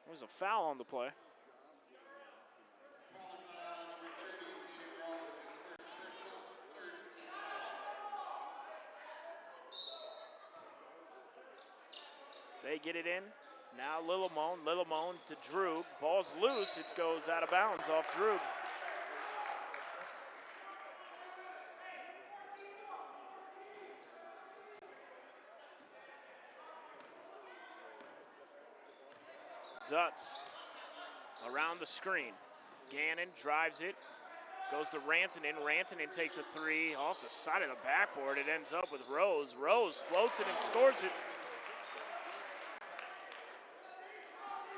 There's a foul on the play. They get it in. Now Lilimone. Lilimone to Droog. Ball's loose. It goes out of bounds off Droog. Zutz around the screen. Gannon drives it, goes to Rantanen. Rantanen takes a three off the side of the backboard. It ends up with Rose. Rose floats it and scores it.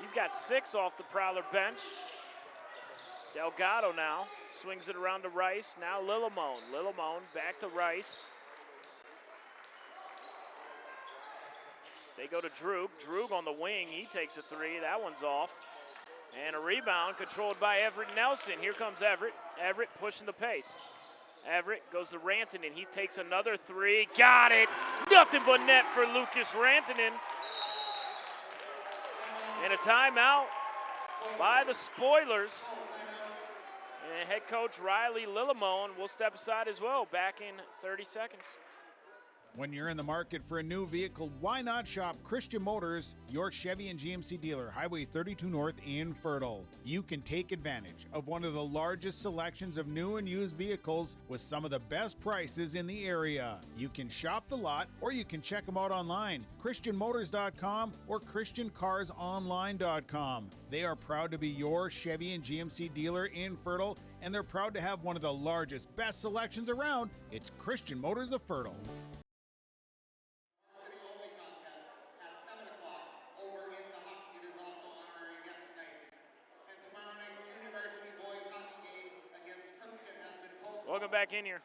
He's got 6 off the Prowler bench. Delgado now swings it around to Rice. Now Lillimone. Lillimone back to Rice. They go to Droog. Droog on the wing. He takes a three. That one's off. And a rebound controlled by Everett Nelson. Here comes Everett. Everett pushing the pace. Everett goes to Rantanen. He takes another three. Got it. Nothing but net for Lucas Rantanen. And a timeout by the Spoilers. And head coach Riley Lillimone will step aside as well. Back in 30 seconds. When you're in the market for a new vehicle, why not shop Christian Motors, your Chevy and GMC dealer, Highway 32 North in Fertile. You can take advantage of one of the largest selections of new and used vehicles with some of the best prices in the area. You can shop the lot or you can check them out online, christianmotors.com or christiancarsonline.com. They are proud to be your Chevy and GMC dealer in Fertile, and they're proud to have one of the largest, best selections around. It's Christian Motors of Fertile. Welcome back in here.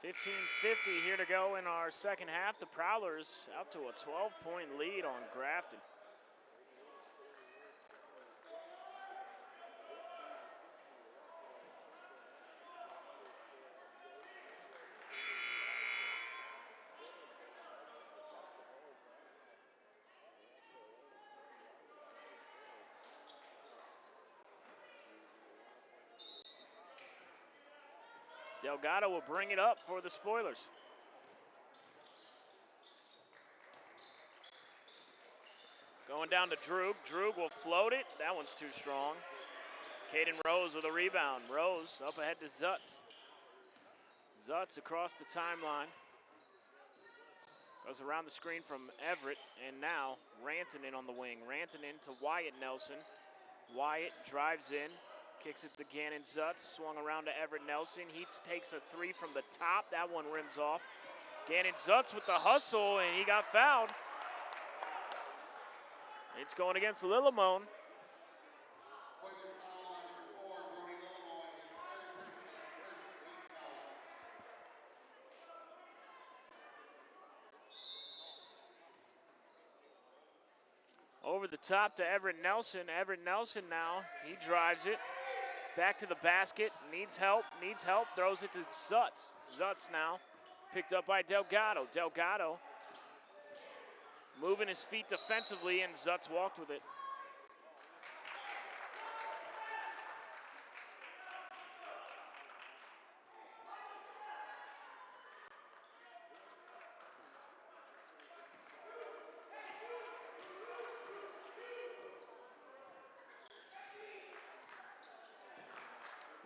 15:50 here to go in our second half. The Prowlers out to a 12-point lead on Grafton. Delgado will bring it up for the Spoilers. Going down to Droog. Droog will float it. That one's too strong. Caden Rose with a rebound. Rose up ahead to Zutz. Zutz across the timeline. Goes around the screen from Everett, and now Rantanen on the wing. Rantanen to Wyatt Nelson. Wyatt drives in. Kicks it to Gannon Zutz, swung around to Everett Nelson. He takes a three from the top. That one rims off. Gannon Zutz with the hustle, and he got fouled. It's going against Lillimone. Over the top to Everett Nelson. Everett Nelson now, he drives it. Back to the basket, needs help, throws it to Zutz. Zutz now, picked up by Delgado. Delgado moving his feet defensively, and Zutz walked with it.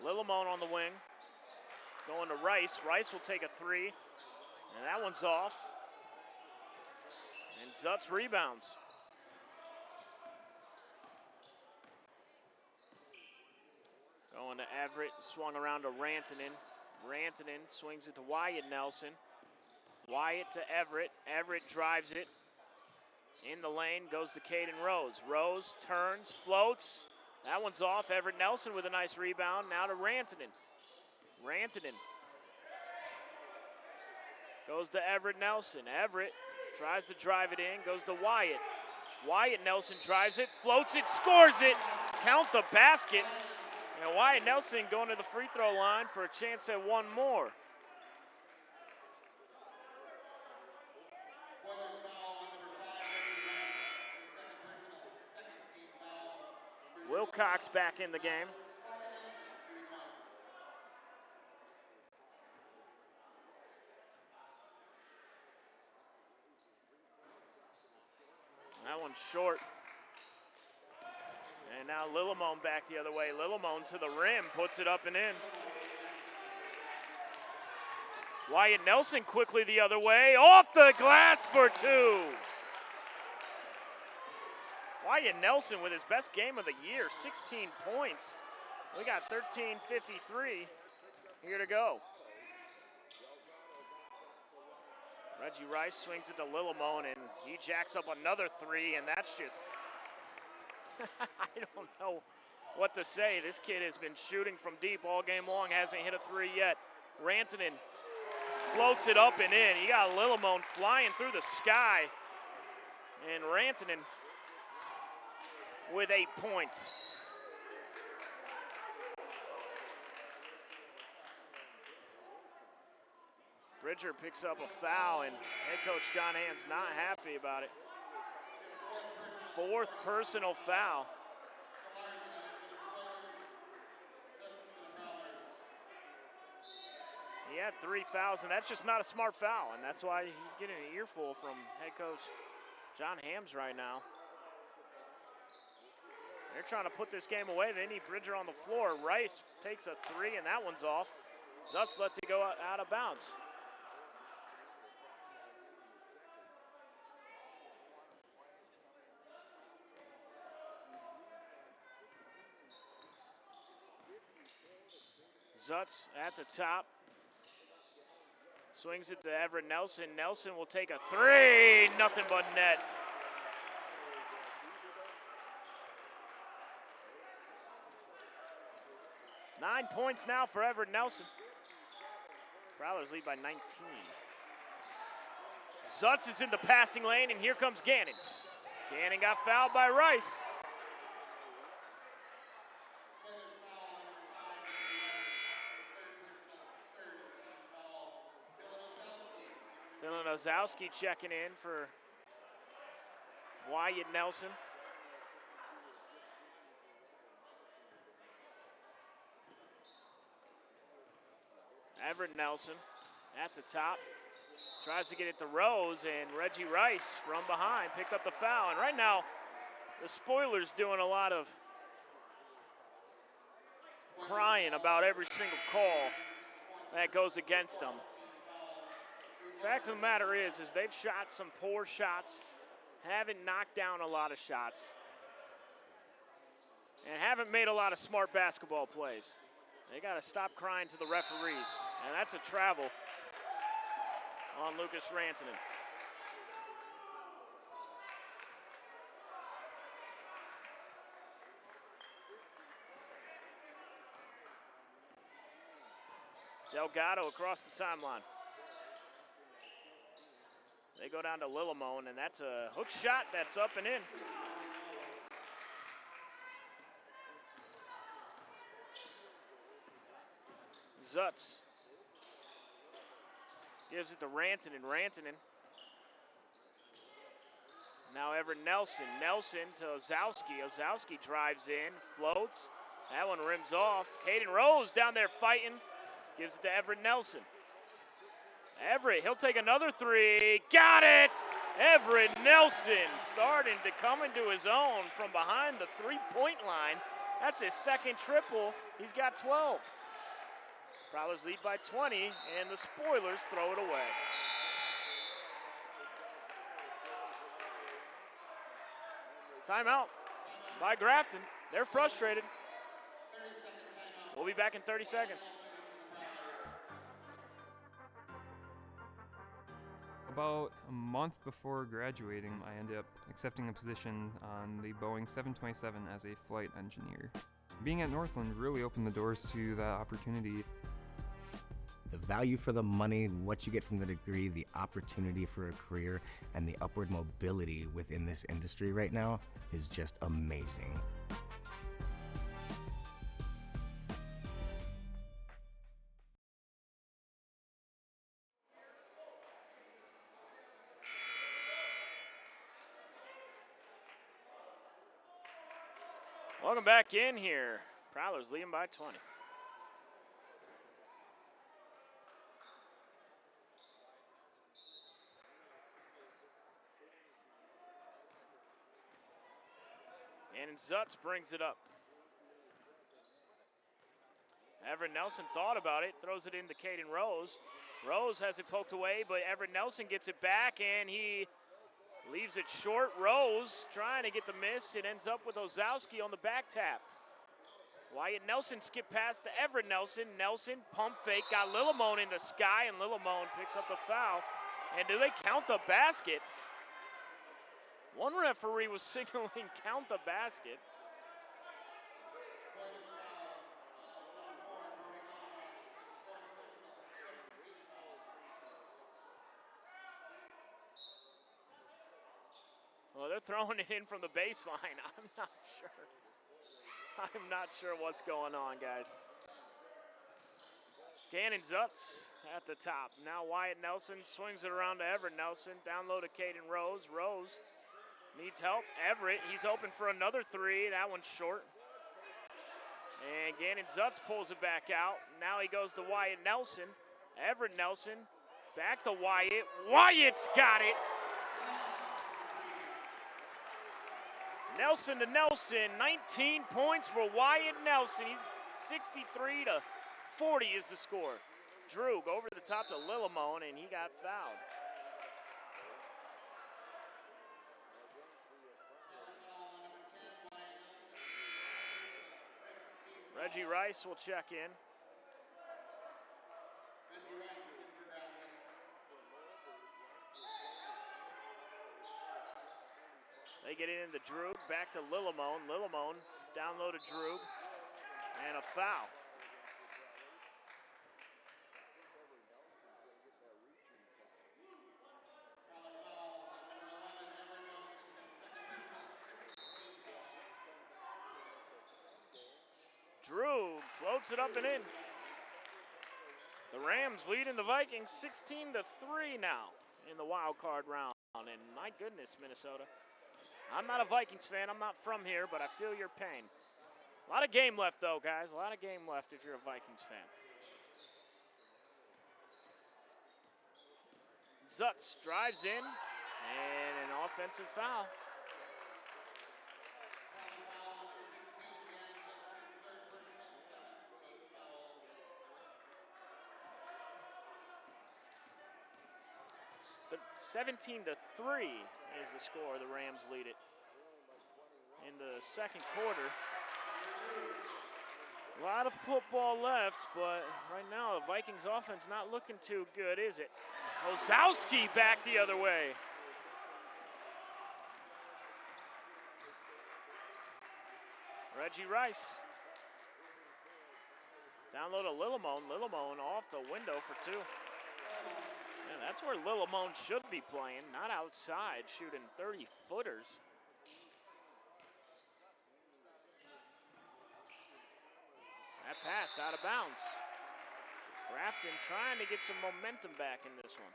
Lillimone on the wing, going to Rice. Rice will take a three, and that one's off. And Zutz rebounds. Going to Everett, swung around to Rantanen. Rantanen swings it to Wyatt Nelson. Wyatt to Everett. Everett drives it. In the lane, goes to Caden Rose. Rose turns, floats. That one's off. Everett Nelson with a nice rebound. Now to Rantanen. Rantanen goes to Everett Nelson. Everett tries to drive it in, goes to Wyatt. Wyatt Nelson drives it, floats it, scores it. Count the basket. And Wyatt Nelson going to the free throw line for a chance at one more. Wilcox back in the game. That one's short. And now Lillimone back the other way. Lillimone to the rim, puts it up and in. Wyatt Nelson quickly the other way, off the glass for two. Wyatt Nelson with his best game of the year, 16 points. We got 13:53 here to go. Reggie Rice swings it to Lillimone, and he jacks up another three, and that's just, I don't know what to say. This kid has been shooting from deep all game long, hasn't hit a three yet. Rantanen floats it up and in. You got Lillimone flying through the sky, and Rantanen with 8 points. Bridger picks up a foul, and head coach John Hamm's not happy about it. Fourth personal foul. He had 3 fouls, and that's just not a smart foul, and that's why he's getting an earful from head coach John Hamm's right now. They're trying to put this game away. They need Bridger on the floor. Rice takes a three, and that one's off. Zutz lets it go out of bounds. Zutz at the top. Swings it to Everett Nelson. Nelson will take a three. Nothing but net. Nine points now for Everett Nelson. Prowlers lead by 19. Zutz is in the passing lane, and here comes Gannon. Gannon got fouled by Rice. Dylan Ozowski checking in for Wyatt Nelson. Everett Nelson at the top. Tries to get it to Rose, and Reggie Rice from behind picked up the foul. And right now, the Spoilers doing a lot of crying about every single call that goes against them. Fact of the matter is they've shot some poor shots, haven't knocked down a lot of shots, and haven't made a lot of smart basketball plays. They got to stop crying to the referees, and that's a travel on Lucas Rantanen. Delgado across the timeline. They go down to Lillimone, and that's a hook shot that's up and in. Zutz gives it to Rantanen. Rantanen. Now Everett Nelson. Nelson to Ozowski. Ozowski drives in, floats. That one rims off. Caden Rose down there fighting. Gives it to Everett Nelson. Everett, he'll take another three. Got it! Everett Nelson starting to come into his own from behind the three-point line. That's his second triple. He's got 12. Prowlers lead by 20, and the Spoilers throw it away. Timeout by Grafton. They're frustrated. We'll be back in 30 seconds. About a month before graduating, I ended up accepting a position on the Boeing 727 as a flight engineer. Being at Northland really opened the doors to that opportunity. The value for the money, what you get from the degree, the opportunity for a career, and the upward mobility within this industry right now is just amazing. Welcome back in here. Prowlers leading by 20. And Zutz brings it up. Everett Nelson thought about it, throws it into Caden Rose. Rose has it poked away, but Everett Nelson gets it back, and he leaves it short. Rose trying to get the miss. It ends up with Ozowski on the back tap. Wyatt Nelson skipped past to Everett Nelson. Nelson, pump fake, got Lillimone in the sky, and Lillimone picks up the foul. And do they count the basket? One referee was signaling count the basket. Well, they're throwing it in from the baseline. I'm not sure. I'm not sure what's going on, guys. Gannon Zutz at the top. Now Wyatt Nelson swings it around to Everett Nelson. Down low to Caden Rose. Rose needs help. Everett, he's open for another three. That one's short. And Gannon Zutz pulls it back out. Now he goes to Wyatt Nelson. Everett Nelson back to Wyatt. Wyatt's got it. Nelson to Nelson, 19 points for Wyatt Nelson. He's 63 to 40 is the score. Droog over the top to Lillimone, and he got fouled. Reggie Rice will check in. They get it into Droog, back to Lillimone. Lillimone down low to Droog, and a foul. Droog floats it up and in. The Rams leading the Vikings 16-3 now in the wild card round. And my goodness, Minnesota. I'm not a Vikings fan. I'm not from here, but I feel your pain. A lot of game left, though, guys. A lot of game left if you're a Vikings fan. Zutz drives in, and an offensive foul. The 17-3 is the score. The Rams lead it in the second quarter. A lot of football left, but right now the Vikings offense not looking too good, is it? Ozowski back the other way. Reggie Rice. Down low to Lillimone. Lillimone off the window for two. Yeah, that's where Lillimone should be playing, not outside, shooting 30-footers. That pass out of bounds. Grafton trying to get some momentum back in this one.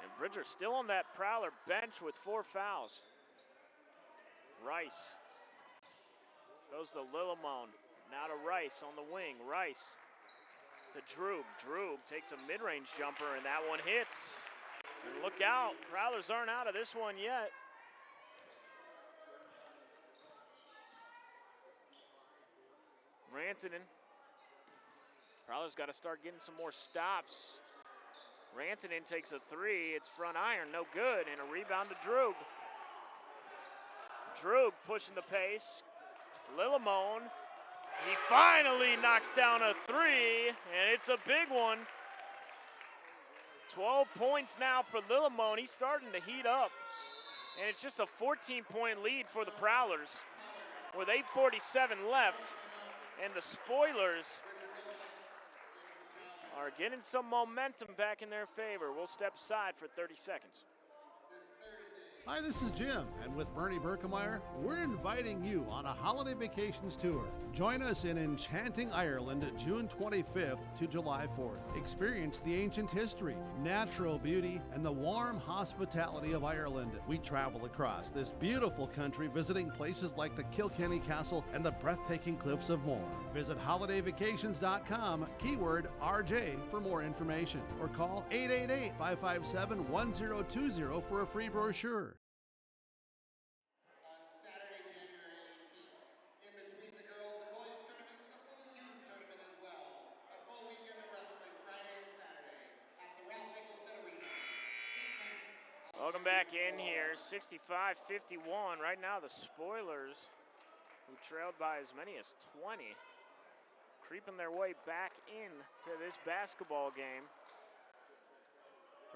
And Bridger still on that Prowler bench with 4 fouls. Rice goes to Lillimone. Now to Rice on the wing. Rice to Droog. Droog takes a mid-range jumper, and that one hits. And look out, Prowlers aren't out of this one yet. Rantanen. Prowlers got to start getting some more stops. Rantanen takes a 3. It's front iron, no good, and a rebound to Droog. Droog pushing the pace. Lillimone, he finally knocks down a 3, and it's a big one. 12 points now for Lillimone. He's starting to heat up, and it's just a 14-point lead for the Prowlers with 8:47 left, and the Spoilers are getting some momentum back in their favor. We'll step aside for 30 seconds. Hi, this is Jim, and with Bernie Berkemeyer, we're inviting you on a holiday vacations tour. Join us in enchanting Ireland, June 25th to July 4th. Experience the ancient history, natural beauty, and the warm hospitality of Ireland. We travel across this beautiful country, visiting places like the Kilkenny Castle and the breathtaking cliffs of Moher. Visit holidayvacations.com, keyword RJ, for more information, or call 888-557-1020 for a free brochure. Welcome back in here, 65-51. Right now the Spoilers, who trailed by as many as 20, creeping their way back into this basketball game.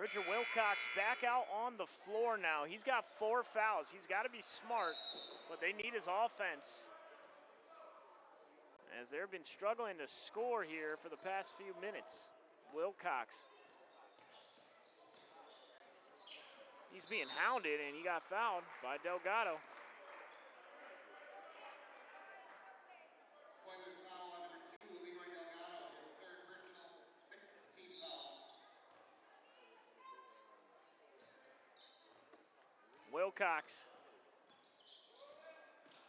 Bridger Wilcox back out on the floor now. He's got 4 fouls. He's got to be smart, but they need his offense, as they've been struggling to score here for the past few minutes. Wilcox. He's being hounded, and he got fouled by Delgado. Spoilers foul on number 2, Leroy Delgado, his 3rd personal, 6th team foul. Wilcox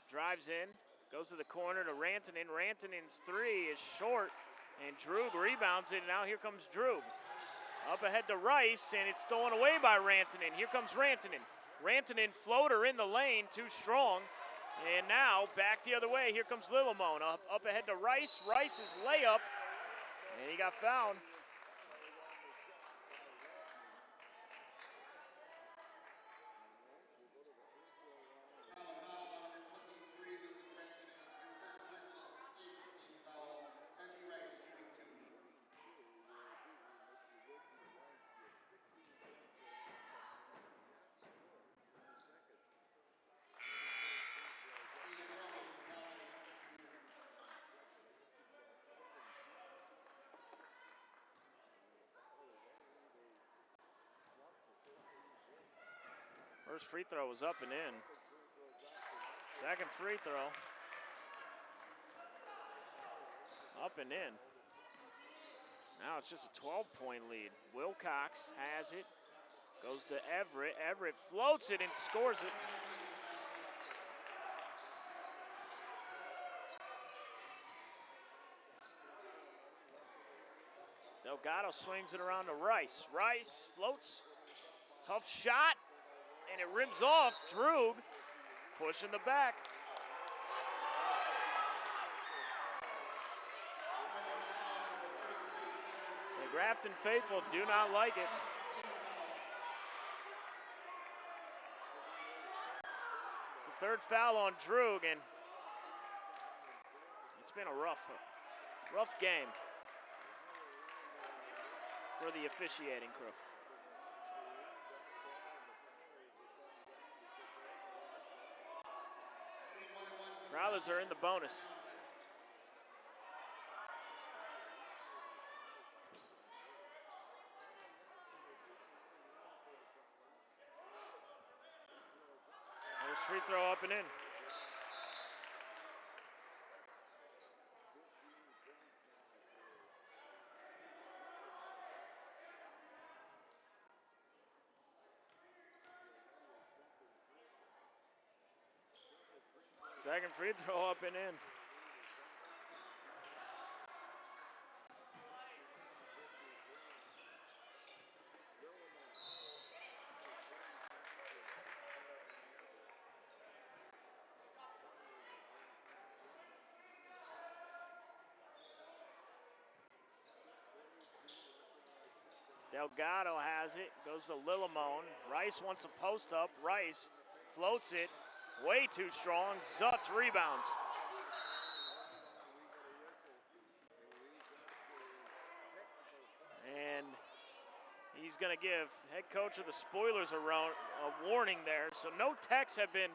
drives in, goes to the corner to Rantanen. Rantanen's 3 is short, and Droog rebounds it, and now here comes Droog. Up ahead to Rice, and it's stolen away by Rantanen. Here comes Rantanen. Rantanen floater in the lane, too strong. And now back the other way. Here comes Lillimone. Up ahead to Rice. Rice's layup, and he got fouled. First free throw was up and in. Second free throw. Up and in. Now it's just a 12-point lead. Wilcox has it. Goes to Everett. Everett floats it and scores it. Delgado swings it around to Rice. Rice floats. Tough shot. And it rims off. Droog pushing the back. The Grafton faithful do not like it. It's the 3rd foul on Droog, and it's been a rough game for the officiating crew. Prowlers are in the bonus. First free throw up and in. Second free throw up and in. Delgado has it, goes to Lillimone. Rice wants a post up. Rice floats it, way too strong. Zutz rebounds. And he's going to give head coach of the Spoilers a warning there. So no texts have been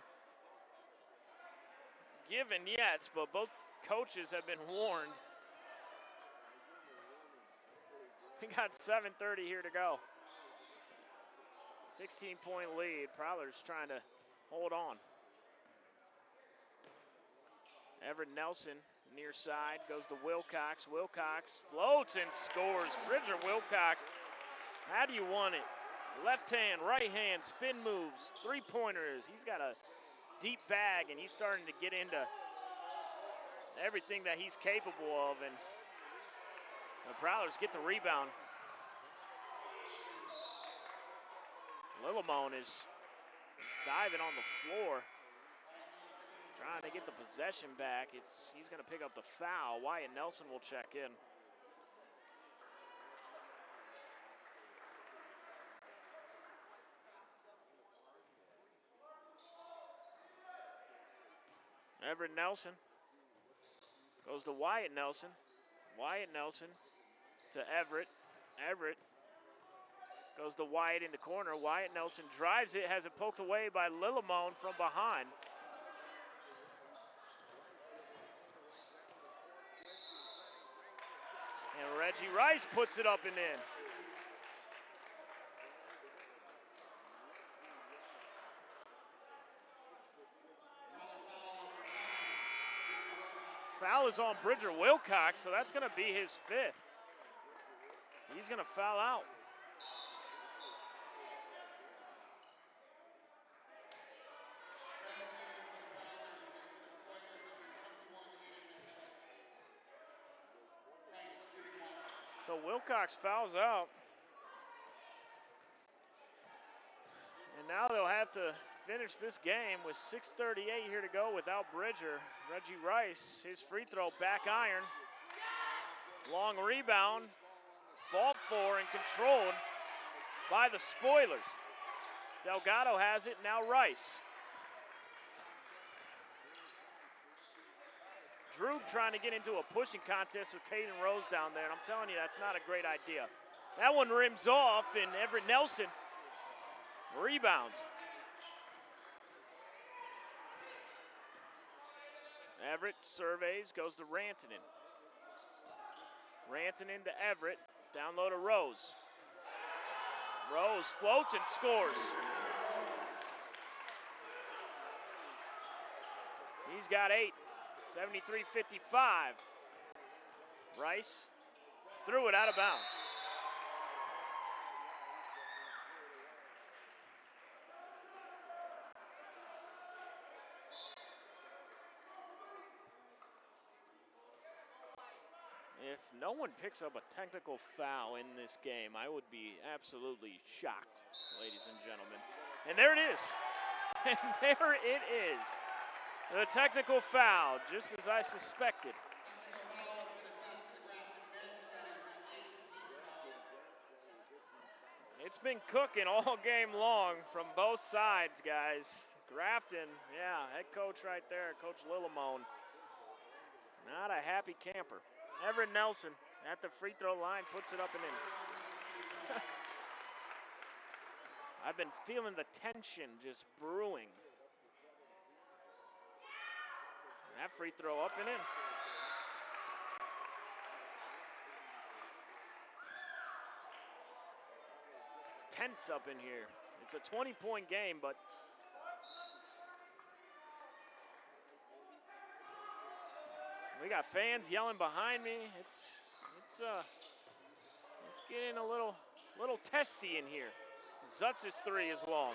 given yet, but both coaches have been warned. We got 7:30 here to go. 16-point lead. Prowlers trying to hold on. Everett Nelson near side goes to Wilcox. Wilcox floats and scores. Bridger Wilcox, how do you want it? Left hand, right hand, spin moves, 3-pointers. He's got a deep bag, and he's starting to get into everything that he's capable of, and the Prowlers get the rebound. Lillimone is diving on the floor, trying to get the possession back. He's going to pick up the foul. Wyatt Nelson will check in. Everett Nelson goes to Wyatt Nelson. Wyatt Nelson to Everett. Everett goes to Wyatt in the corner. Wyatt Nelson drives it, has it poked away by Lillimone from behind. And Reggie Rice puts it up and in. Foul is on Bridger Wilcox, so that's going to be his 5th. He's going to foul out. So Wilcox fouls out. And now they'll have to finish this game with 6:38 here to go without Bridger. Reggie Rice, his free throw back iron. Long rebound, fought for and controlled by the Spoilers. Delgado has it, now Rice. Drew trying to get into a pushing contest with Caden Rose down there, and I'm telling you, that's not a great idea. That one rims off, and Everett Nelson rebounds. Everett surveys, goes to Rantanen. Rantanen to Everett, down low to Rose. Rose floats and scores. He's got 8, 73-55. Rice threw it out of bounds. If no one picks up a technical foul in this game, I would be absolutely shocked, ladies and gentlemen. And there it is. And there it is. The technical foul, just as I suspected. It's been cooking all game long from both sides, guys. Grafton, yeah, head coach right there, Coach Lillimone. Not a happy camper. Everett Nelson at the free throw line puts it up and in. I've been feeling the tension just brewing. That free throw up and in. It's tense up in here. It's a 20-point game, but we got fans yelling behind me. It's getting a little testy in here. Zutz's 3 is long.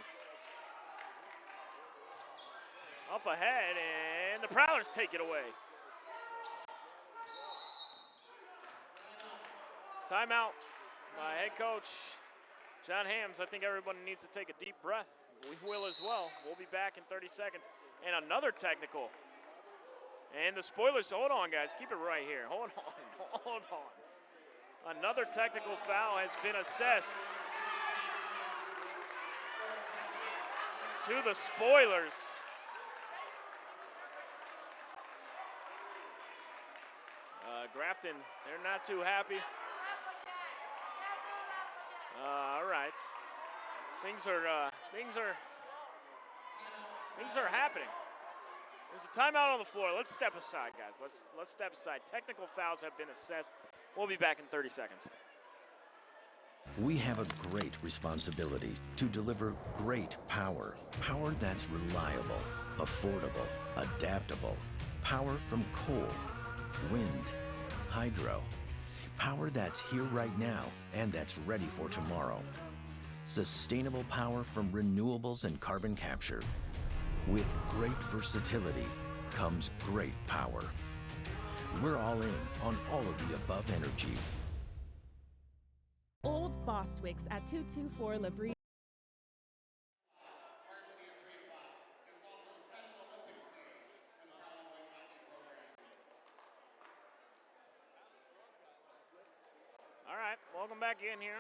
Up ahead, and the Prowlers take it away. Timeout by head coach John Hams. I think everybody needs to take a deep breath. We will as well. We'll be back in 30 seconds. And another technical. And the Spoilers, hold on, guys. Keep it right here. Hold on. Another technical foul has been assessed to the Spoilers. Grafton, they're not too happy. All right. Things are happening. There's a timeout on the floor. Let's step aside, guys. Let's step aside. Technical fouls have been assessed. We'll be back in 30 seconds. We have a great responsibility to deliver great power. Power that's reliable, affordable, adaptable. Power from coal, wind, hydro. Power that's here right now and that's ready for tomorrow. Sustainable power from renewables and carbon capture. With great versatility comes great power. We're all in on all of the above energy. Old Bostwick's at 224 Labrie. All right, welcome back in here.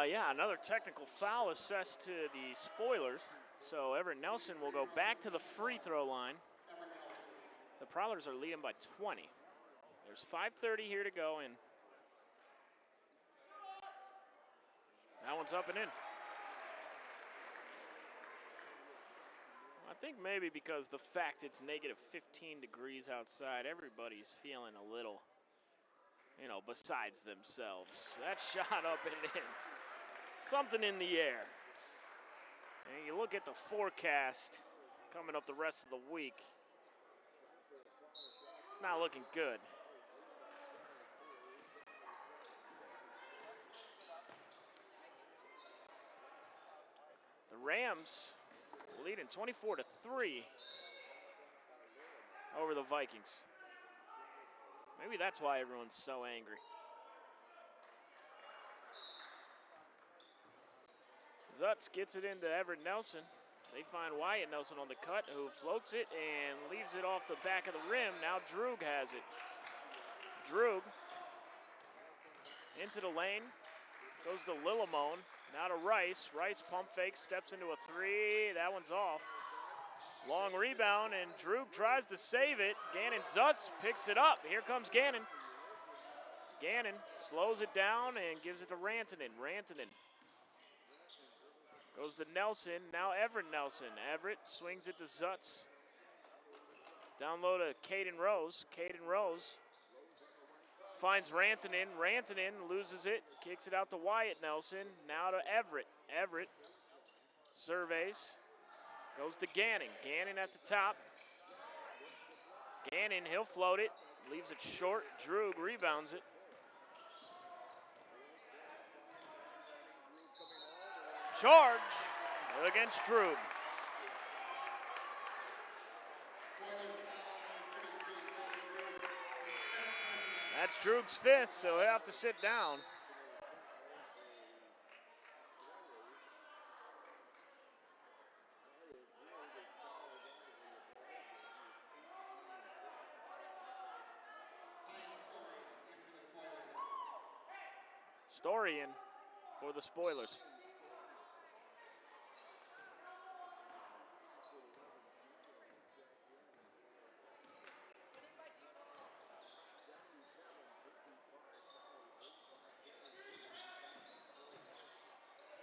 yeah, another technical foul assessed to the Spoilers. So Everett Nelson will go back to the free throw line. The Prowlers are leading by 20. There's 5:30 here to go, and that one's up and in. I think maybe because the fact it's negative 15 degrees outside, everybody's feeling a little, besides themselves. That shot up and in. Something in the air. And you look at the forecast coming up the rest of the week. It's not looking good. The Rams leading 24-3 over the Vikings. Maybe that's why everyone's so angry. Zutz gets it into Everett Nelson. They find Wyatt Nelson on the cut, who floats it and leaves it off the back of the rim. Now Droog has it. Droog into the lane, goes to Lillimone. Now to Rice. Rice pump fake, steps into a three. That one's off. Long rebound, and Droog tries to save it. Gannon Zutz picks it up. Here comes Gannon. Gannon slows it down and gives it to Rantanen. Rantanen goes to Nelson. Now Everett Nelson. Everett swings it to Zutz. Down low to Caden Rose. Caden Rose finds Rantanen. Rantanen loses it. Kicks it out to Wyatt Nelson. Now to Everett. Everett surveys. Goes to Gannon. Gannon at the top. Gannon, he'll float it. Leaves it short. Droog rebounds it. Charge against Droog. That's Droog's fifth, so he'll have to sit down. Story in for the Spoilers.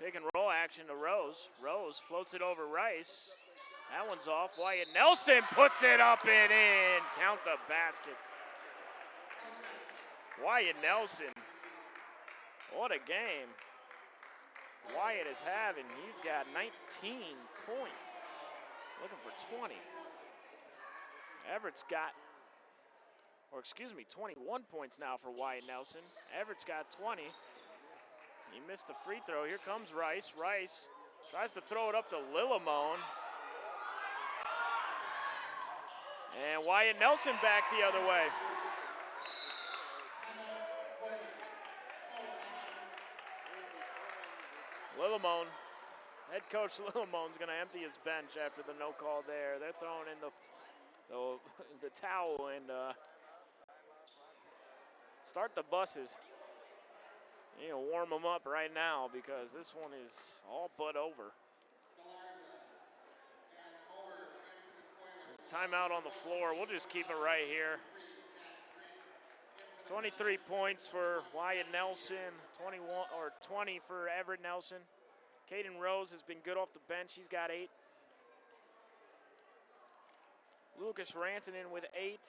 Pick and roll action to Rose. Rose floats it over Rice. That one's off. Wyatt Nelson puts it up and in. Count the basket. Wyatt Nelson. What a game Wyatt is having. He's got 19 points. Looking for 20. Everett's got, 21 points now for Wyatt Nelson. Everett's got 20. He missed the free throw. Here comes Rice. Rice tries to throw it up to Lillimone. And Wyatt Nelson back the other way. Lillimone, head coach Lillimone's going to empty his bench after the no call there. They're throwing in the towel and start the buses. Warm them up right now because this one is all but over. There's timeout on the floor. We'll just keep it right here. 23 points for Wyatt Nelson, 20 for Everett Nelson. Caden Rose has been good off the bench. He's got 8. Lucas Rantanen with 8.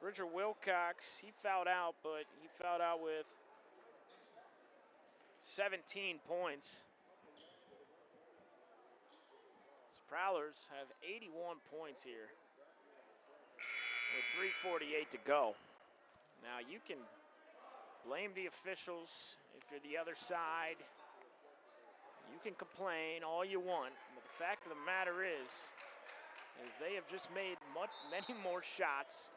Bridger Wilcox, he fouled out, but he fouled out with 17 points. The Prowlers have 81 points here with 3:48 to go. Now you can blame the officials if you're the other side. You can complain all you want, but the fact of the matter is they have just made many more shots,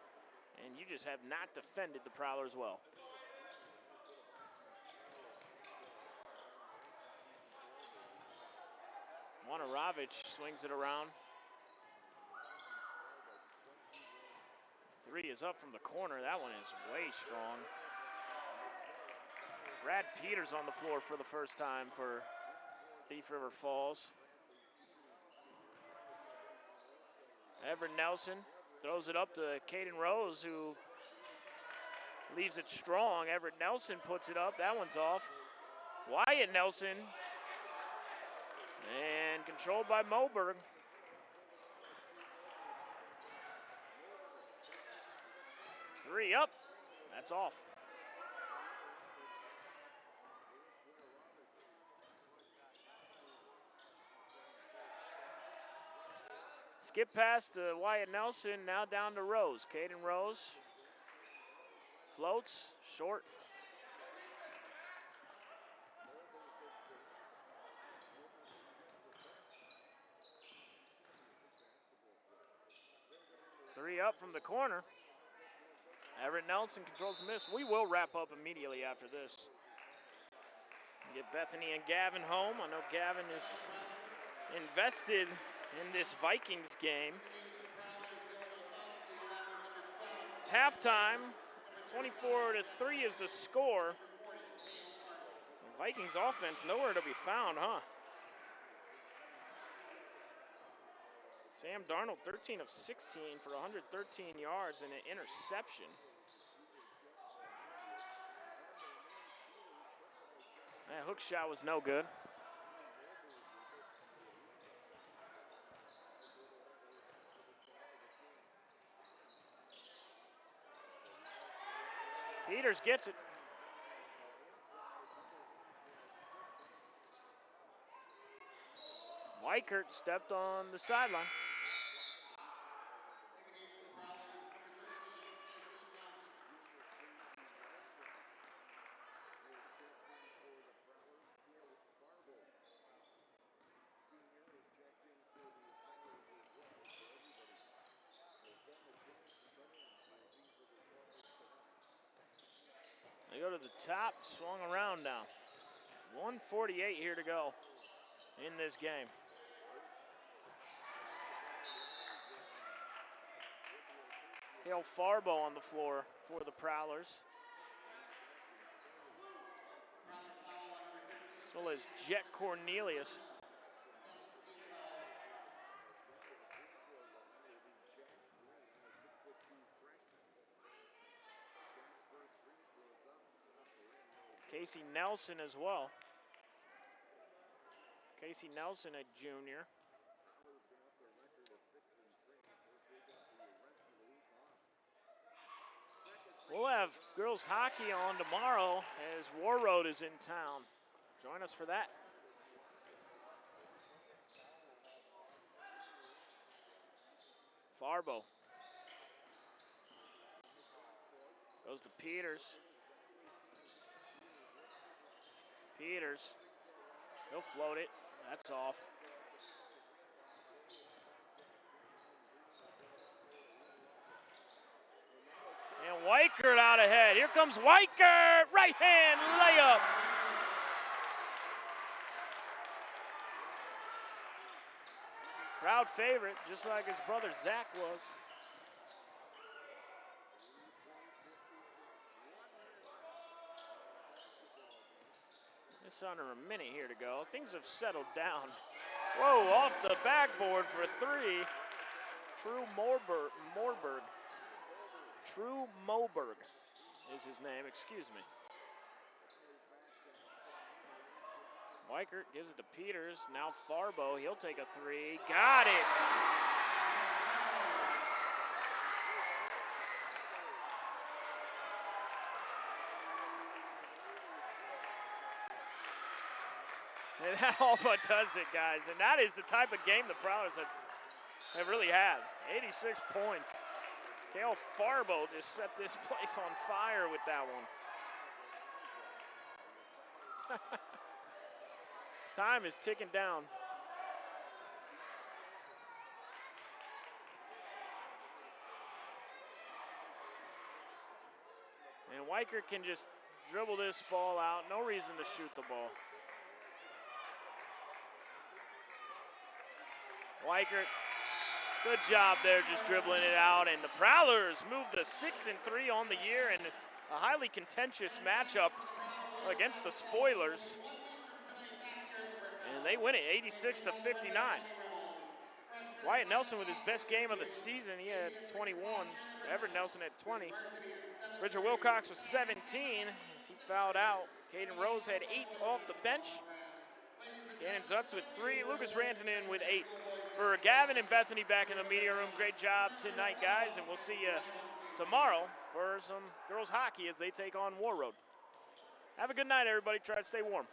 and you just have not defended the Prowlers well. Monarovic swings it around. 3 is up from the corner. That one is way strong. Brad Peters on the floor for the first time for Thief River Falls. Everett Nelson throws it up to Caden Rose, who leaves it strong. Everett Nelson puts it up. That one's off. Wyatt Nelson. And controlled by Moberg. Three up. That's off. Skip pass to Wyatt Nelson, now down to Rose. Caden Rose floats, short. Three up from the corner. Everett Nelson controls the miss. We will wrap up immediately after this. Get Bethany and Gavin home. I know Gavin is invested in this Vikings game. It's halftime. 24-3 is the score. The Vikings offense nowhere to be found, huh? Sam Darnold, 13 of 16 for 113 yards and an interception. That hook shot was no good. Peters gets it. Weichert stepped on the sideline. They go to the top, swung around now. 1:48 here to go in this game. Cale Farbo on the floor for the Prowlers. As well as Jet Cornelius. Casey Nelson as well. Casey Nelson, a junior. We'll have girls hockey on tomorrow as War Road is in town. Join us for that. Farbo. Goes to Peters. Peters. He'll float it. That's off. And Weichert out ahead. Here comes Weichert. Right hand layup. Crowd favorite, just like his brother Zach was. Just under a minute here to go. Things have settled down. Whoa, off the backboard for three. True Moberg. True Moberg is his name, excuse me. Weichert gives it to Peters. Now Farbo, he'll take a three. Got it! And that all but does it, guys. And that is the type of game the Prowlers have really had. 86 points. Cale Farbo just set this place on fire with that one. Time is ticking down. And Weichert can just dribble this ball out. No reason to shoot the ball. Weichert, good job there just dribbling it out. And the Prowlers move to 6-3 on the year in a highly contentious matchup against the Spoilers. And they win it 86-59. Wyatt Nelson with his best game of the season. He had 21. Everett Nelson had 20. Bridger Wilcox was 17 as he fouled out. Caden Rose had 8 off the bench. Gannon Zutz with 3. Lucas Rantanen with 8. For Gavin and Bethany back in the media room, great job tonight, guys, and we'll see you tomorrow for some girls hockey as they take on War Road. Have a good night, everybody. Try to stay warm.